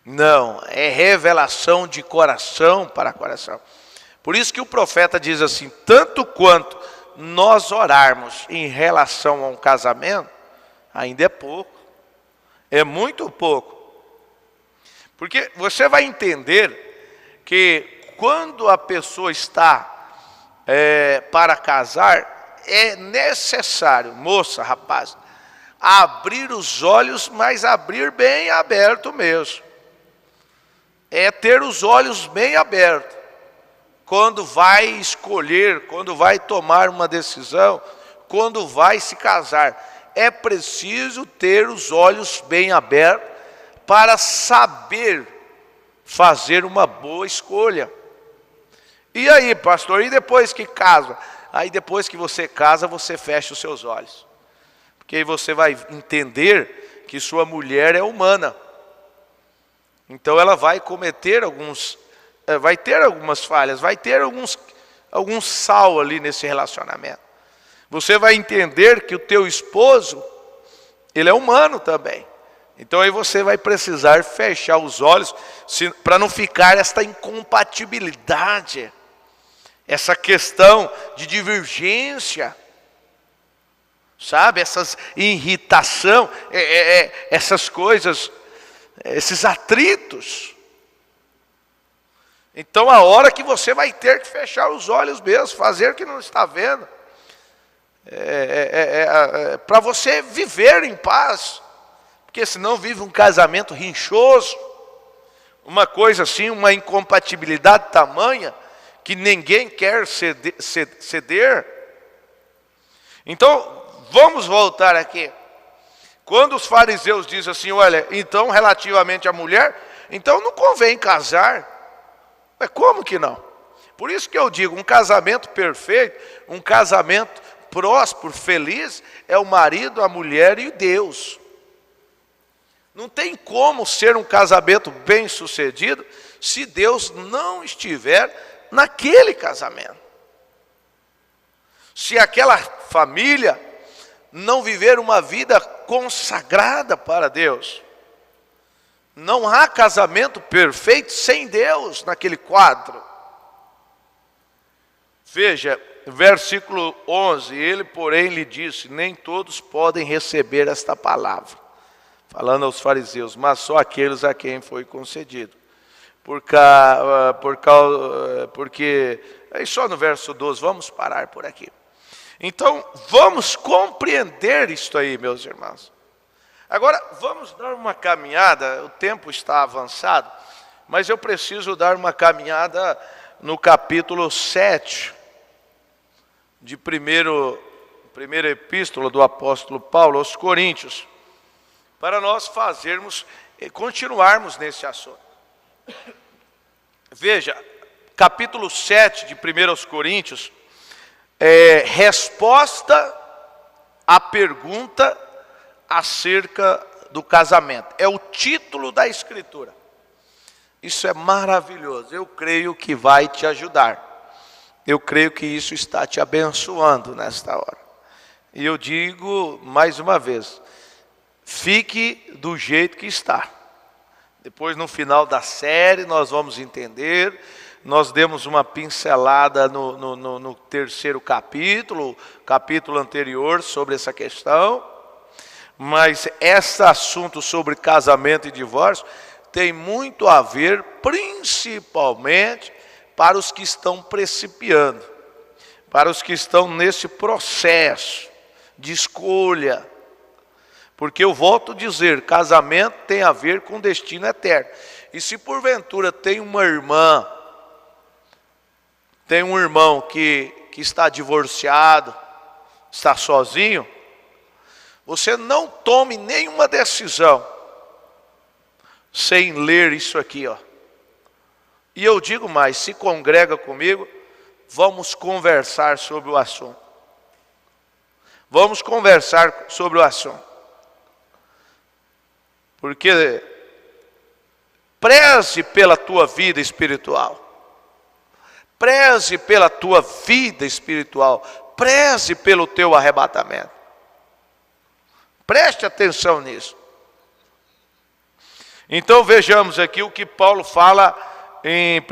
S3: Não, é revelação de coração para coração. Por isso que o profeta diz assim, tanto quanto nós orarmos em relação a um casamento, ainda é pouco, é muito pouco. Porque você vai entender que quando a pessoa está para casar, é necessário, moça, rapaz, abrir os olhos, mas abrir bem aberto mesmo. É ter os olhos bem abertos. Quando vai escolher, quando vai tomar uma decisão, quando vai se casar, é preciso ter os olhos bem abertos para saber fazer uma boa escolha. E aí, pastor, e depois que casa? Aí depois que você casa, você fecha os seus olhos. Porque aí você vai entender que sua mulher é humana. Então ela vai cometer vai ter algumas falhas, vai ter algum sal ali nesse relacionamento. Você vai entender que o teu esposo, ele é humano também. Então aí você vai precisar fechar os olhos para não ficar esta incompatibilidade essa questão de divergência, sabe? Essas irritação, essas coisas, esses atritos. Então a hora que você vai ter que fechar os olhos mesmo, fazer o que não está vendo, para você viver em paz, porque senão vive um casamento rinchoso, uma coisa assim, uma incompatibilidade tamanha, que ninguém quer ceder. Então, vamos voltar aqui. Quando os fariseus dizem assim, olha, então relativamente à mulher, então não convém casar. Mas como que não? Por isso que eu digo, um casamento perfeito, um casamento próspero, feliz, é o marido, a mulher e Deus. Não tem como ser um casamento bem sucedido se Deus não estiver naquele casamento. Se aquela família não viver uma vida consagrada para Deus, não há casamento perfeito sem Deus naquele quadro. Veja, versículo 11, ele porém lhe disse, nem todos podem receber esta palavra, falando aos fariseus, mas só aqueles a quem foi concedido. Porque, aí só no verso 12, vamos parar por aqui. Então, vamos compreender isto aí, meus irmãos. Agora, vamos dar uma caminhada, o tempo está avançado, mas eu preciso dar uma caminhada no capítulo 7, de primeira epístola do apóstolo Paulo aos Coríntios, para nós continuarmos nesse assunto. Veja, capítulo 7 de 1 Coríntios, resposta à pergunta acerca do casamento. É o título da escritura. Isso é maravilhoso. Eu creio que vai te ajudar. Eu creio que isso está te abençoando nesta hora. E eu digo mais uma vez, fique do jeito que está. Depois, no final da série, nós vamos entender. Nós demos uma pincelada no terceiro capítulo anterior, sobre essa questão. Mas esse assunto sobre casamento e divórcio tem muito a ver, principalmente, para os que estão principiando, para os que estão nesse processo de escolha. Porque eu volto a dizer, casamento tem a ver com destino eterno. E se porventura tem uma irmã, tem um irmão que está divorciado, está sozinho, você não tome nenhuma decisão sem ler isso aqui, ó. E eu digo mais, se congrega comigo, vamos conversar sobre o assunto. Vamos conversar sobre o assunto. Porque preze pela tua vida espiritual. Preze pela tua vida espiritual. Preze pelo teu arrebatamento. Preste atenção nisso. Então vejamos aqui o que Paulo fala em 1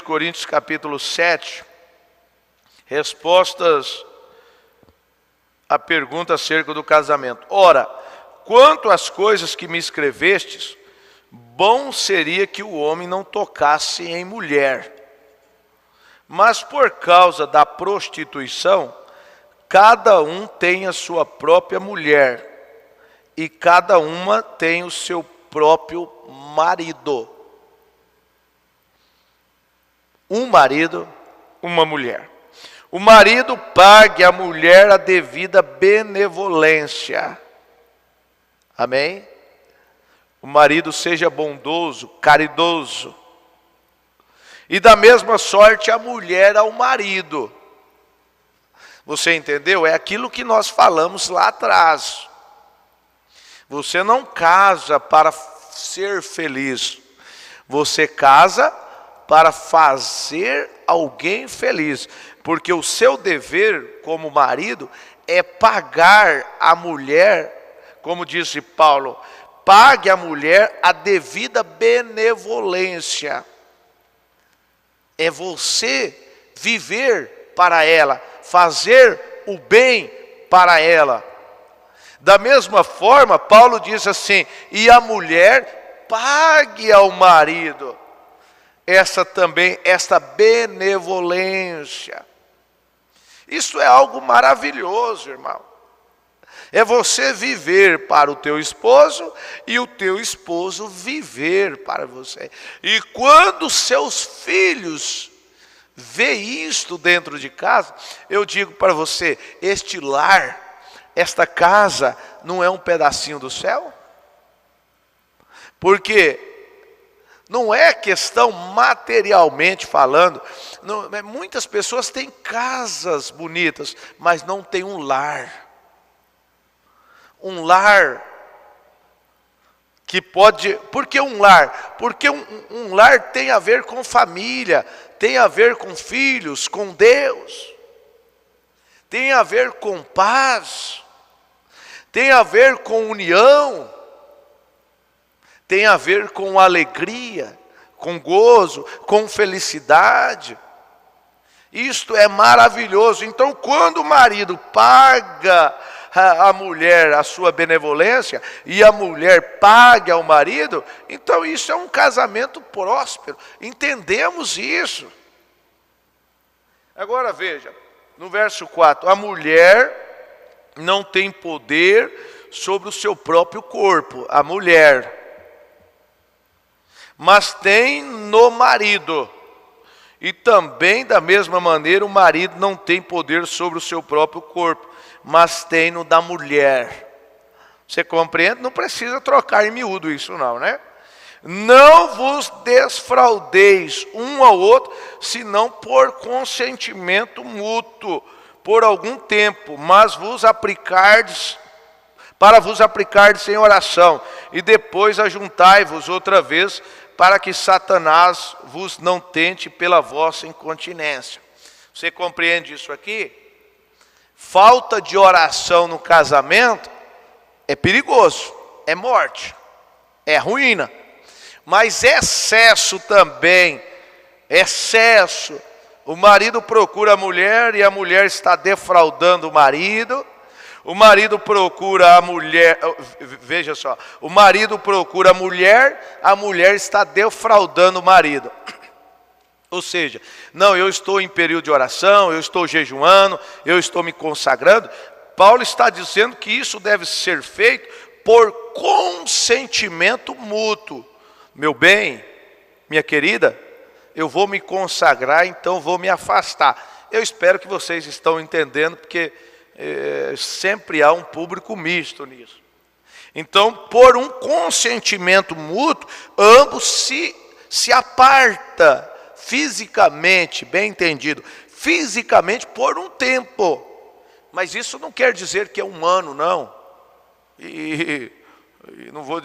S3: Coríntios capítulo 7. Respostas à pergunta acerca do casamento. Ora, quanto às coisas que me escrevestes, bom seria que o homem não tocasse em mulher. Mas por causa da prostituição, cada um tem a sua própria mulher, e cada uma tem o seu próprio marido. Um marido, uma mulher. O marido pague à mulher a devida benevolência. Amém? O marido seja bondoso, caridoso. E da mesma sorte a mulher ao marido. Você entendeu? É aquilo que nós falamos lá atrás. Você não casa para ser feliz. Você casa para fazer alguém feliz. Porque o seu dever como marido é pagar a mulher, como disse Paulo, pague à mulher a devida benevolência. É você viver para ela, fazer o bem para ela. Da mesma forma, Paulo diz assim: e a mulher pague ao marido esta benevolência. Isso é algo maravilhoso, irmão. É você viver para o teu esposo e o teu esposo viver para você. E quando seus filhos vê isto dentro de casa, eu digo para você, este lar, esta casa, não é um pedacinho do céu? Porque não é questão materialmente falando, muitas pessoas têm casas bonitas, mas não têm um lar. Um lar que pode... Por que um lar? Porque um lar tem a ver com família, tem a ver com filhos, com Deus. Tem a ver com paz, tem a ver com união, tem a ver com alegria, com gozo, com felicidade. Isto é maravilhoso. Então, quando o marido paga a mulher a sua benevolência e a mulher pague ao marido, então isso é um casamento próspero. Entendemos isso. Agora veja, no verso 4, a mulher não tem poder sobre o seu próprio corpo, a mulher, mas tem no marido. E também da mesma maneira o marido não tem poder sobre o seu próprio corpo, mas tem no da mulher. Você compreende? Não precisa trocar em miúdo isso não, né? Não vos desfraudeis um ao outro, senão por consentimento mútuo, por algum tempo, mas vos aplicardes, para vos aplicardes em oração, e depois ajuntai-vos outra vez, para que Satanás vos não tente pela vossa incontinência. Você compreende isso aqui? Falta de oração no casamento é perigoso, é morte, é ruína. Mas excesso também, excesso. O marido procura a mulher e a mulher está defraudando o marido procura a mulher, veja só, o marido procura a mulher está defraudando o marido. Ou seja, não, eu estou em período de oração, eu estou jejuando, eu estou me consagrando. Paulo está dizendo que isso deve ser feito por consentimento mútuo. Meu bem, minha querida, eu vou me consagrar, então vou me afastar. Eu espero que vocês estão entendendo, porque sempre há um público misto nisso. Então, por um consentimento mútuo, ambos se apartam fisicamente, bem entendido, fisicamente por um tempo. Mas isso não quer dizer que é humano, não. E não vou...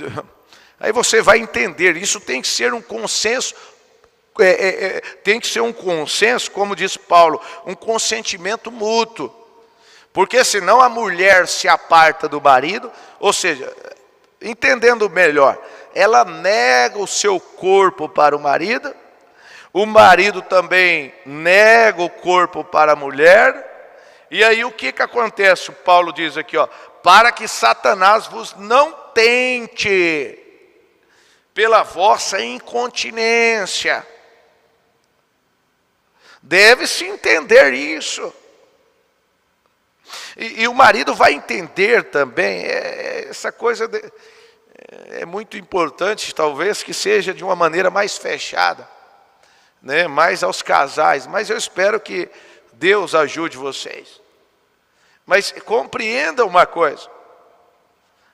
S3: Aí você vai entender, isso tem que ser um consenso, tem que ser um consenso, como diz Paulo, um consentimento mútuo. Porque senão a mulher se aparta do marido, ou seja, entendendo melhor, ela nega o seu corpo para o marido também nega o corpo para a mulher, e aí o que acontece? O Paulo diz aqui, ó, para que Satanás vos não tente pela vossa incontinência. Deve-se entender isso. E o marido vai entender também, essa coisa é muito importante, talvez que seja de uma maneira mais fechada, né? Mais aos casais, mas eu espero que Deus ajude vocês. Mas compreenda uma coisa,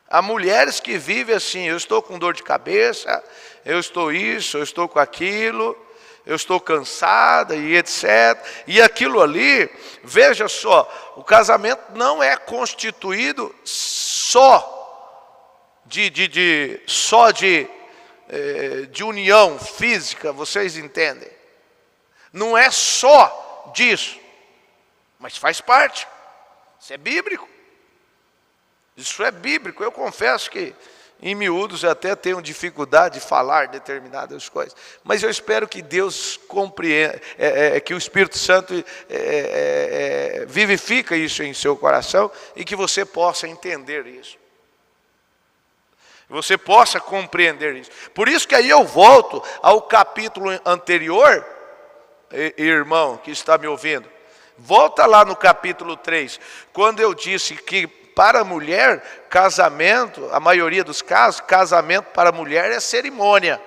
S3: há mulheres que vivem assim, eu estou com dor de cabeça, eu estou isso, eu estou com aquilo, eu estou cansada e etc. E aquilo ali, veja só, o casamento não é constituído só de união física, vocês entendem? Não é só disso, mas faz parte. Isso é bíblico. Isso é bíblico. Eu confesso que Em miúdos eu até tenho dificuldade de falar determinadas coisas, mas eu espero que Deus compreenda, que o Espírito Santo vivifica isso em seu coração e que você possa entender isso. Você possa compreender isso. Por isso que aí eu volto ao capítulo anterior, irmão que está me ouvindo. Volta lá no capítulo 3, quando eu disse que para a mulher, casamento, a maioria dos casos, casamento para a mulher é cerimônia.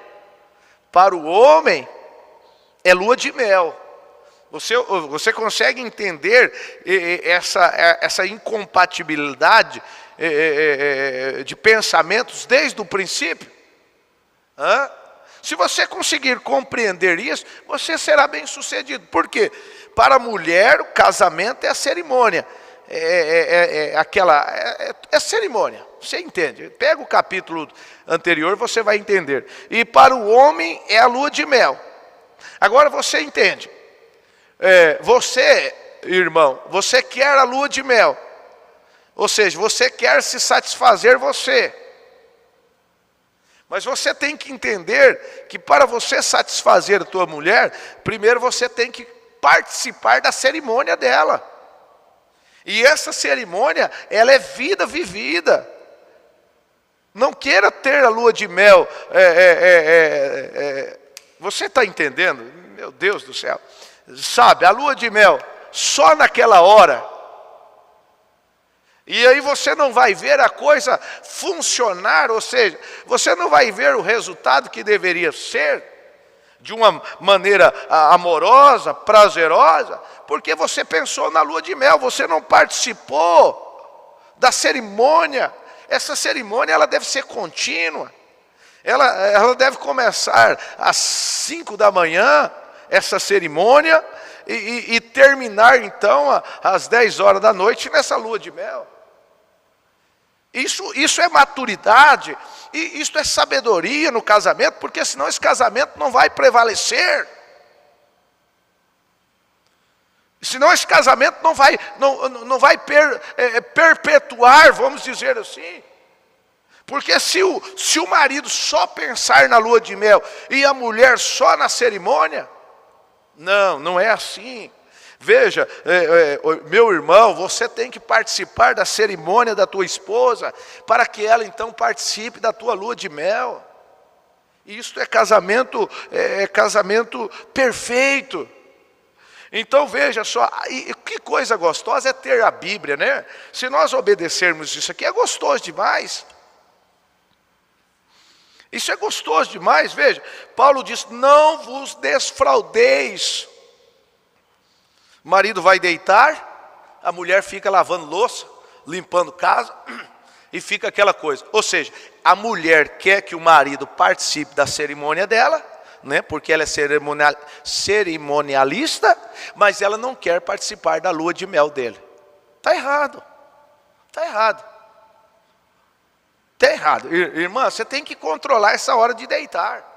S3: Para o homem, é lua de mel. Você consegue entender essa incompatibilidade de pensamentos desde o princípio? Se você conseguir compreender isso, você será bem sucedido. Por quê? Para a mulher, o casamento é a cerimônia. É cerimônia, você entende? Pega o capítulo anterior, você vai entender. E para o homem é a lua de mel. Agora você entende. Você, irmão, você quer a lua de mel. Ou seja, você quer se satisfazer você. Mas você tem que entender que para você satisfazer a tua mulher, primeiro você tem que participar da cerimônia dela. E essa cerimônia, ela é vida vivida. Não queira ter a lua de mel. Você está entendendo? Meu Deus do céu. Sabe, a lua de mel, só naquela hora. E aí você não vai ver a coisa funcionar, ou seja, você não vai ver o resultado que deveria ser, de uma maneira amorosa, prazerosa, porque você pensou na lua de mel, você não participou da cerimônia. Essa cerimônia ela deve ser contínua, ela deve começar às 5 da manhã, essa cerimônia, e terminar então às 10 horas da noite nessa lua de mel. Isso é maturidade, e isso é sabedoria no casamento, porque senão esse casamento não vai prevalecer. Senão esse casamento não vai perpetuar, vamos dizer assim. Porque se o marido só pensar na lua de mel e a mulher só na cerimônia, não é assim. Veja, meu irmão, você tem que participar da cerimônia da tua esposa, para que ela então participe da tua lua de mel. Isto é casamento perfeito. Então veja só, que coisa gostosa é ter a Bíblia, né? Se nós obedecermos isso aqui, é gostoso demais. Isso é gostoso demais, veja. Paulo diz, não vos desfraudeis. O marido vai deitar, a mulher fica lavando louça, limpando casa, e fica aquela coisa. Ou seja, a mulher quer que o marido participe da cerimônia dela, né, porque ela é cerimonialista, mas ela não quer participar da lua de mel dele. Está errado. Está errado. Está errado. Irmã, você tem que controlar essa hora de deitar.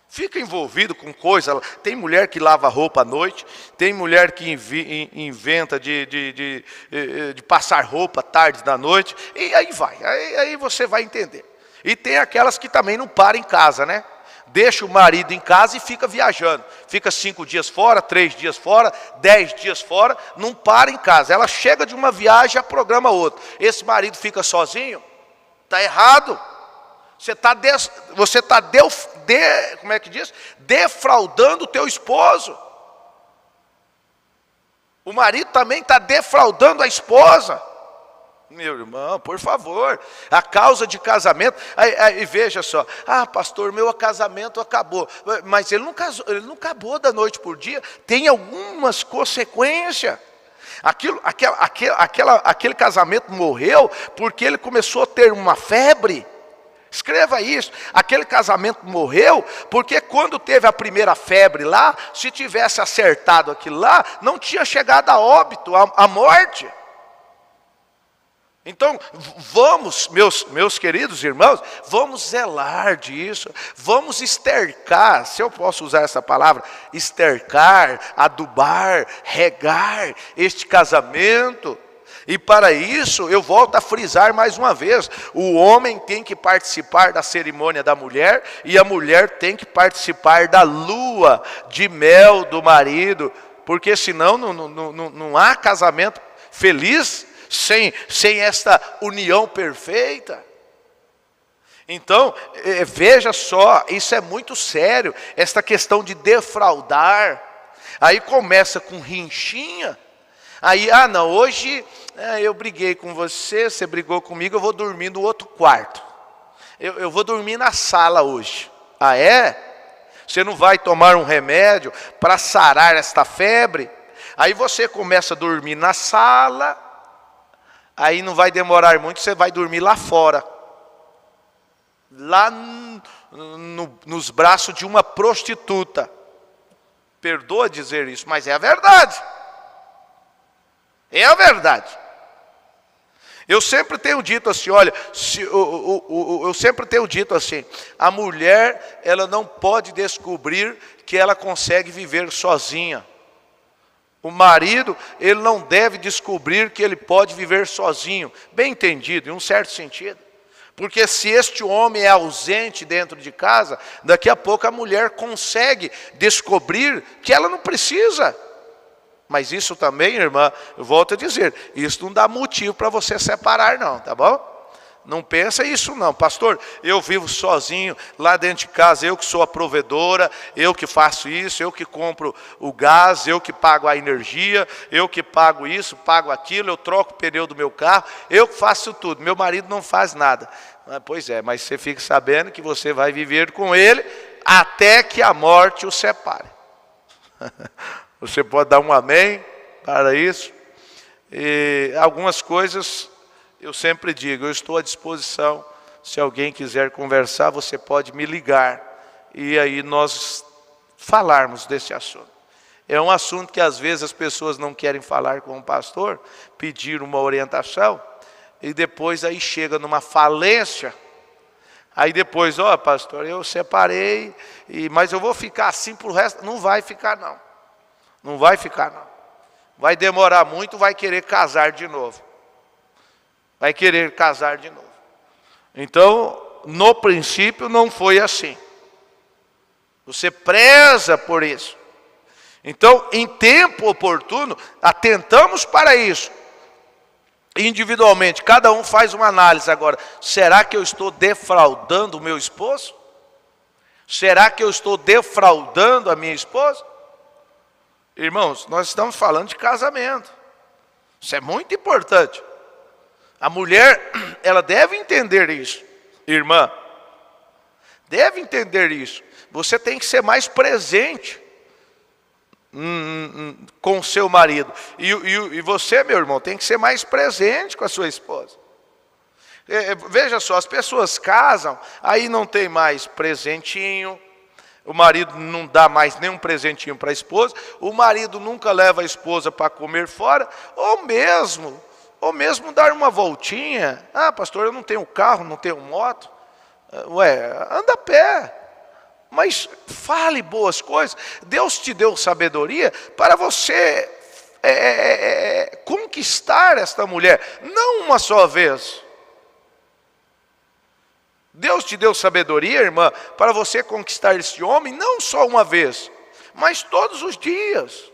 S3: Fica envolvido com coisa. Tem mulher que lava roupa à noite, tem mulher que inventa de passar roupa tarde da noite, e aí vai, aí você vai entender. E tem aquelas que também não param em casa, né? Deixa o marido em casa e fica viajando. Fica 5 dias fora, 3 dias fora, 10 dias fora, não para em casa. Ela chega de uma viagem e já programa outra. Esse marido fica sozinho, está errado. Você está como é que diz? Defraudando o teu esposo. O marido também está defraudando a esposa. Meu irmão, por favor, a causa de casamento, aí veja só, pastor, meu casamento acabou, mas ele não acabou da noite por dia, tem algumas consequências. Aquele casamento morreu porque ele começou a ter uma febre. Escreva isso, aquele casamento morreu porque quando teve a primeira febre lá, se tivesse acertado aquilo lá, não tinha chegado a óbito, a morte. Então, vamos, meus queridos irmãos, vamos zelar disso, vamos estercar, se eu posso usar essa palavra, estercar, adubar, regar este casamento. E para isso, eu volto a frisar mais uma vez, o homem tem que participar da cerimônia da mulher, e a mulher tem que participar da lua de mel do marido, porque senão não há casamento feliz sem esta união perfeita. Então, veja só, isso é muito sério, esta questão de defraudar. Aí começa com rinchinha, aí, não, hoje eu briguei com você, você brigou comigo, eu vou dormir no outro quarto. Eu vou dormir na sala hoje. Ah, é? Você não vai tomar um remédio para sarar esta febre? Aí você começa a dormir na sala, aí não vai demorar muito, você vai dormir lá fora. Lá nos braços de uma prostituta. Perdoa dizer isso, mas é a verdade. É a verdade. Eu sempre tenho dito assim, olha, eu sempre tenho dito assim, a mulher, ela não pode descobrir que ela consegue viver sozinha. O marido, ele não deve descobrir que ele pode viver sozinho. Bem entendido, em um certo sentido. Porque se este homem é ausente dentro de casa, daqui a pouco a mulher consegue descobrir que ela não precisa. Mas isso também, irmã, eu volto a dizer, isso não dá motivo para você separar não, tá bom? Não pensa isso não, pastor, eu vivo sozinho lá dentro de casa, eu que sou a provedora, eu que faço isso, eu que compro o gás, eu que pago a energia, eu que pago isso, pago aquilo, eu troco o pneu do meu carro, eu que faço tudo, meu marido não faz nada. Pois é, mas você fica sabendo que você vai viver com ele até que a morte o separe. Você pode dar um amém para isso? E algumas coisas eu sempre digo, eu estou à disposição. Se alguém quiser conversar, você pode me ligar. E aí nós falarmos desse assunto. É um assunto que às vezes as pessoas não querem falar com o pastor, pedir uma orientação, e depois aí chega numa falência. Aí depois, pastor, eu separei, mas eu vou ficar assim para o resto. Não vai ficar não. Não vai ficar não. Vai demorar muito, vai querer casar de novo. Vai querer casar de novo. Então, no princípio não foi assim. Você preza por isso. Então, em tempo oportuno, atentamos para isso. Individualmente, cada um faz uma análise agora. Será que eu estou defraudando o meu esposo? Será que eu estou defraudando a minha esposa? Irmãos, nós estamos falando de casamento. Isso é muito importante. A mulher, ela deve entender isso. Irmã, deve entender isso. Você tem que ser mais presente com o seu marido. E você, meu irmão, tem que ser mais presente com a sua esposa. Veja só, as pessoas casam, aí não tem mais presentinho, o marido não dá mais nenhum presentinho para a esposa, o marido nunca leva a esposa para comer fora, ou mesmo dar uma voltinha. Pastor, eu não tenho carro, não tenho moto. Anda a pé. Mas fale boas coisas. Deus te deu sabedoria para você conquistar esta mulher, não uma só vez. Deus te deu sabedoria, irmã, para você conquistar esse homem, não só uma vez, mas todos os dias.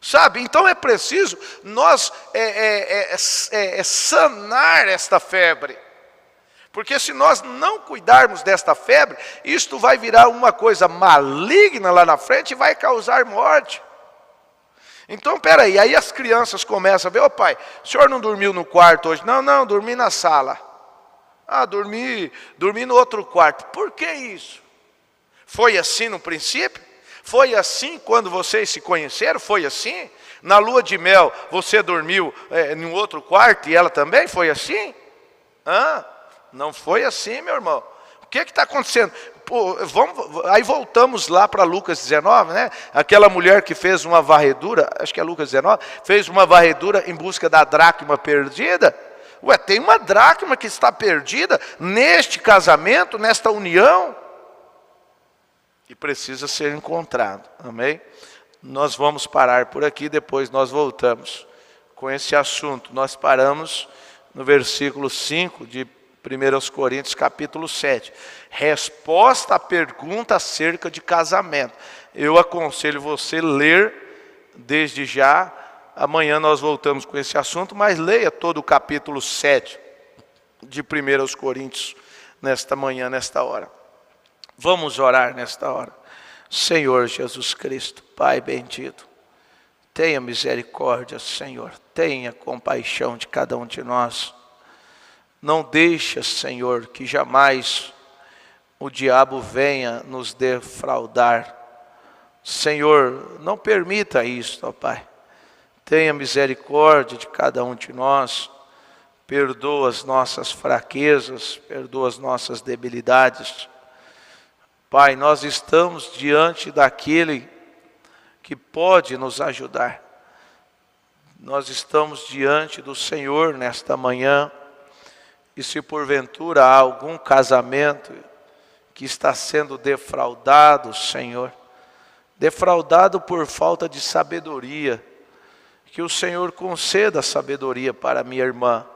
S3: Sabe, então é preciso nós sanar esta febre. Porque se nós não cuidarmos desta febre, isto vai virar uma coisa maligna lá na frente e vai causar morte. Então, peraí, aí as crianças começam a ver, pai, o senhor não dormiu no quarto hoje? Não, dormi na sala. Dormi no outro quarto. Por que isso? Foi assim no princípio? Foi assim quando vocês se conheceram? Foi assim? Na lua de mel, você dormiu em outro quarto e ela também? Foi assim? Não foi assim, meu irmão. O que está acontecendo? Aí voltamos lá para Lucas 19, né? Aquela mulher que fez uma varredura, acho que é Lucas 19, fez uma varredura em busca da dracma perdida. Tem uma dracma que está perdida neste casamento, nesta união, e precisa ser encontrado. Amém? Nós vamos parar por aqui, depois nós voltamos com esse assunto. Nós paramos no versículo 5 de 1 Coríntios capítulo 7. Resposta à pergunta acerca de casamento. Eu aconselho você ler desde já. Amanhã nós voltamos com esse assunto, mas leia todo o capítulo 7 de 1 Coríntios nesta manhã, nesta hora. Vamos orar nesta hora. Senhor Jesus Cristo, Pai bendito, tenha misericórdia, Senhor, tenha compaixão de cada um de nós. Não deixa, Senhor, que jamais o diabo venha nos defraudar. Senhor, não permita isso, ó Pai. Tenha misericórdia de cada um de nós. Perdoa as nossas fraquezas, perdoa as nossas debilidades. Pai, nós estamos diante daquele que pode nos ajudar. Nós estamos diante do Senhor nesta manhã. E se porventura há algum casamento que está sendo defraudado, Senhor, defraudado por falta de sabedoria, que o Senhor conceda sabedoria para minha irmã,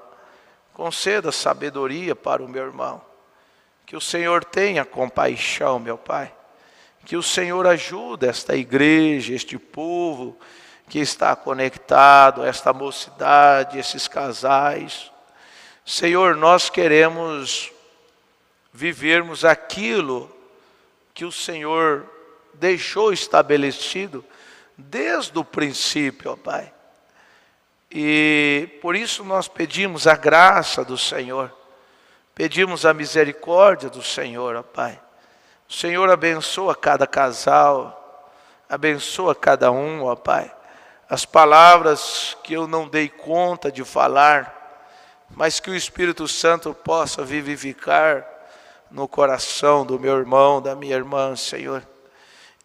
S3: conceda sabedoria para o meu irmão, que o Senhor tenha compaixão, meu Pai, que o Senhor ajude esta igreja, este povo que está conectado, esta mocidade, esses casais. Senhor, nós queremos vivermos aquilo que o Senhor deixou estabelecido desde o princípio, ó Pai. E por isso nós pedimos a graça do Senhor, pedimos a misericórdia do Senhor, ó Pai. O Senhor abençoa cada casal, abençoa cada um, ó Pai. As palavras que eu não dei conta de falar, mas que o Espírito Santo possa vivificar no coração do meu irmão, da minha irmã, Senhor.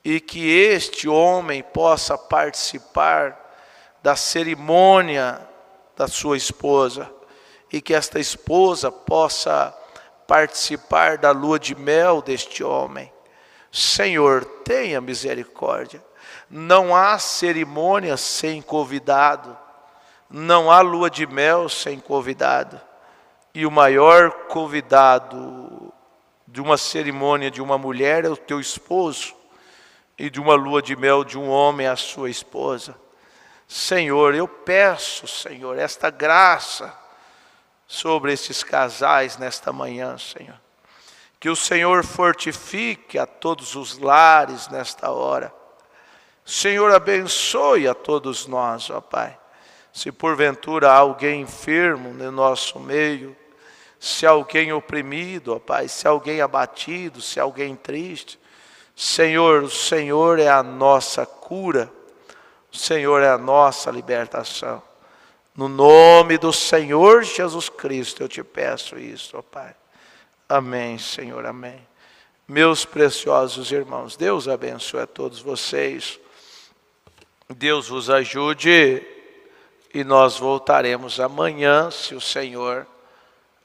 S3: E que este homem possa participar da cerimônia da sua esposa. E que esta esposa possa participar da lua de mel deste homem. Senhor, tenha misericórdia. Não há cerimônia sem convidado. Não há lua de mel sem convidado. E o maior convidado de uma cerimônia de uma mulher é o teu esposo. E de uma lua de mel de um homem é a sua esposa. Senhor, eu peço, Senhor, esta graça sobre esses casais nesta manhã, Senhor. Que o Senhor fortifique a todos os lares nesta hora. Senhor, abençoe a todos nós, ó Pai. Se porventura há alguém enfermo no nosso meio, se alguém oprimido, ó Pai, se alguém abatido, se alguém triste, Senhor, o Senhor é a nossa cura, o Senhor é a nossa libertação. No nome do Senhor Jesus Cristo eu te peço isso, ó Pai. Amém, Senhor, amém. Meus preciosos irmãos, Deus abençoe a todos vocês. Deus vos ajude. E nós voltaremos amanhã, se o Senhor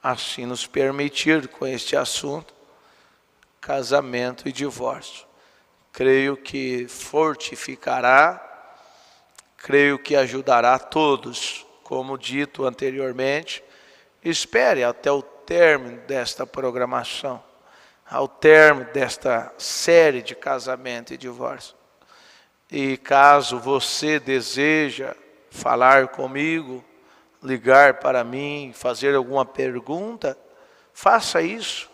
S3: assim nos permitir, com este assunto, casamento e divórcio. Creio que fortificará, creio que ajudará a todos, como dito anteriormente. Espere até o término desta programação, ao término desta série de casamento e divórcio. E caso você deseja falar comigo, ligar para mim, fazer alguma pergunta, faça isso.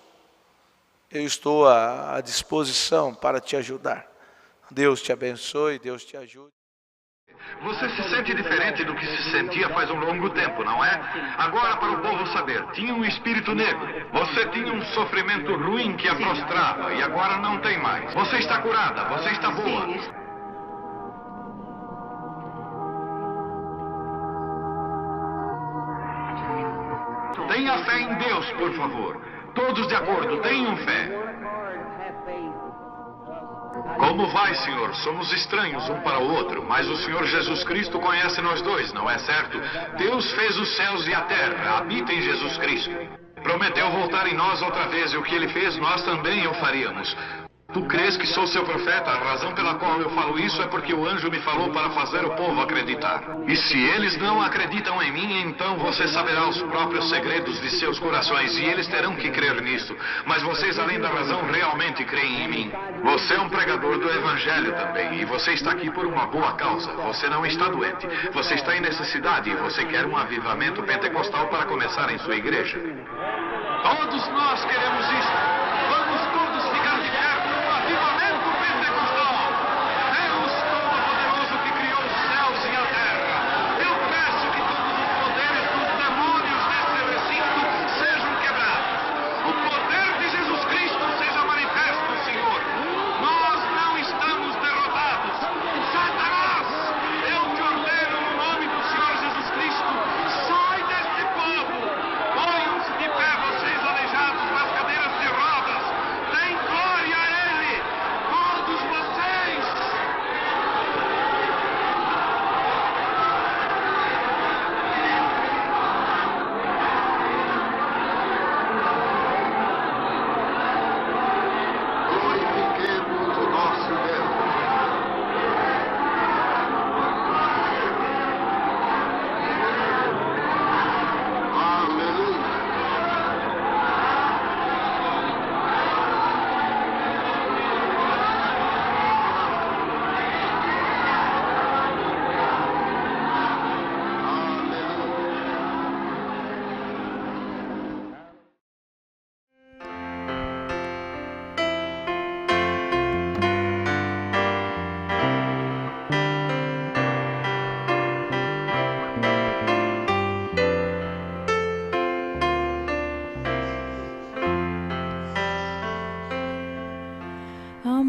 S3: Eu estou à disposição para te ajudar. Deus te abençoe, Deus te ajude.
S4: Você se sente diferente do que se sentia faz um longo tempo, não é? Agora, para o povo saber, tinha um espírito negro. Você tinha um sofrimento ruim que a prostrava e agora não tem mais. Você está curada, você está boa. Tenha fé em Deus, por favor. Todos de acordo, tenham fé. Como vai, Senhor? Somos estranhos um para o outro, mas o Senhor Jesus Cristo conhece nós dois, não é certo? Deus fez os céus e a terra, habita em Jesus Cristo. Prometeu voltar em nós outra vez, e o que Ele fez, nós também o faríamos. Tu crês que sou seu profeta? A razão pela qual eu falo isso é porque o anjo me falou para fazer o povo acreditar. E se eles não acreditam em mim, então você saberá os próprios segredos de seus corações e eles terão que crer nisso. Mas vocês, além da razão, realmente creem em mim. Você é um pregador do evangelho também e você está aqui por uma boa causa. Você não está doente. Você está em necessidade e você quer um avivamento pentecostal para começar em sua igreja. Todos nós queremos isso. Vamos todos ficar de pé por um avivamento pentecostal. Deus Todo-Poderoso que criou os céus e a terra. Eu peço que todos os poderes dos demônios desse recinto sejam quebrados. O poder de Jesus Cristo seja manifesto, Senhor. Nós não estamos derrotados. Satanás, eu te ordeno no nome do Senhor Jesus Cristo, sai deste povo. Ponham-se de pé, vocês aleijados nas cadeiras de rodas. Deem glória a Ele, todos vocês. Glorifiquemos o nosso Deus. Aleluia.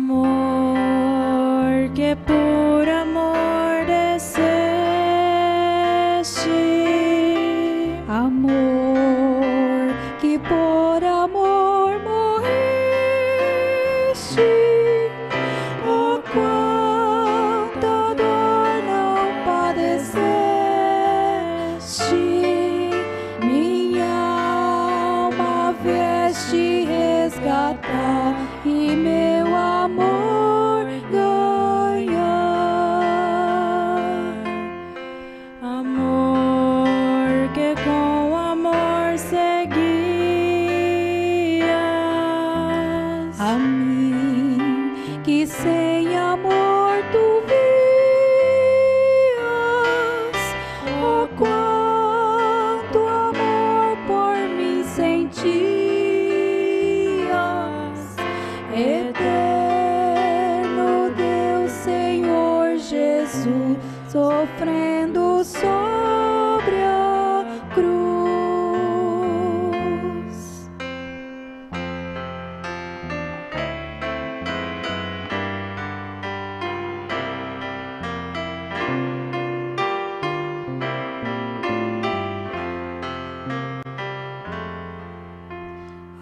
S1: Amor que por amor desceste, amor que por amor morreste, oh quanta dor não padeceste, minha alma vieste resgatar e meu amor ganhar. Amor que com amor seguias a mim, que sem amor tu vias, oh quanto amor por mim sentias. Eterno Deus, Senhor Jesus, sofrendo sobre a cruz.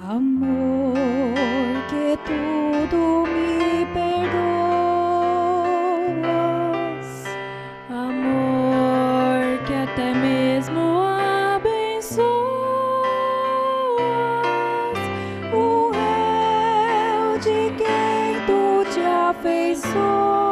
S1: Amor que tudo me perdoas, amor que até mesmo abençoas, o réu de quem tu te afeiçoas.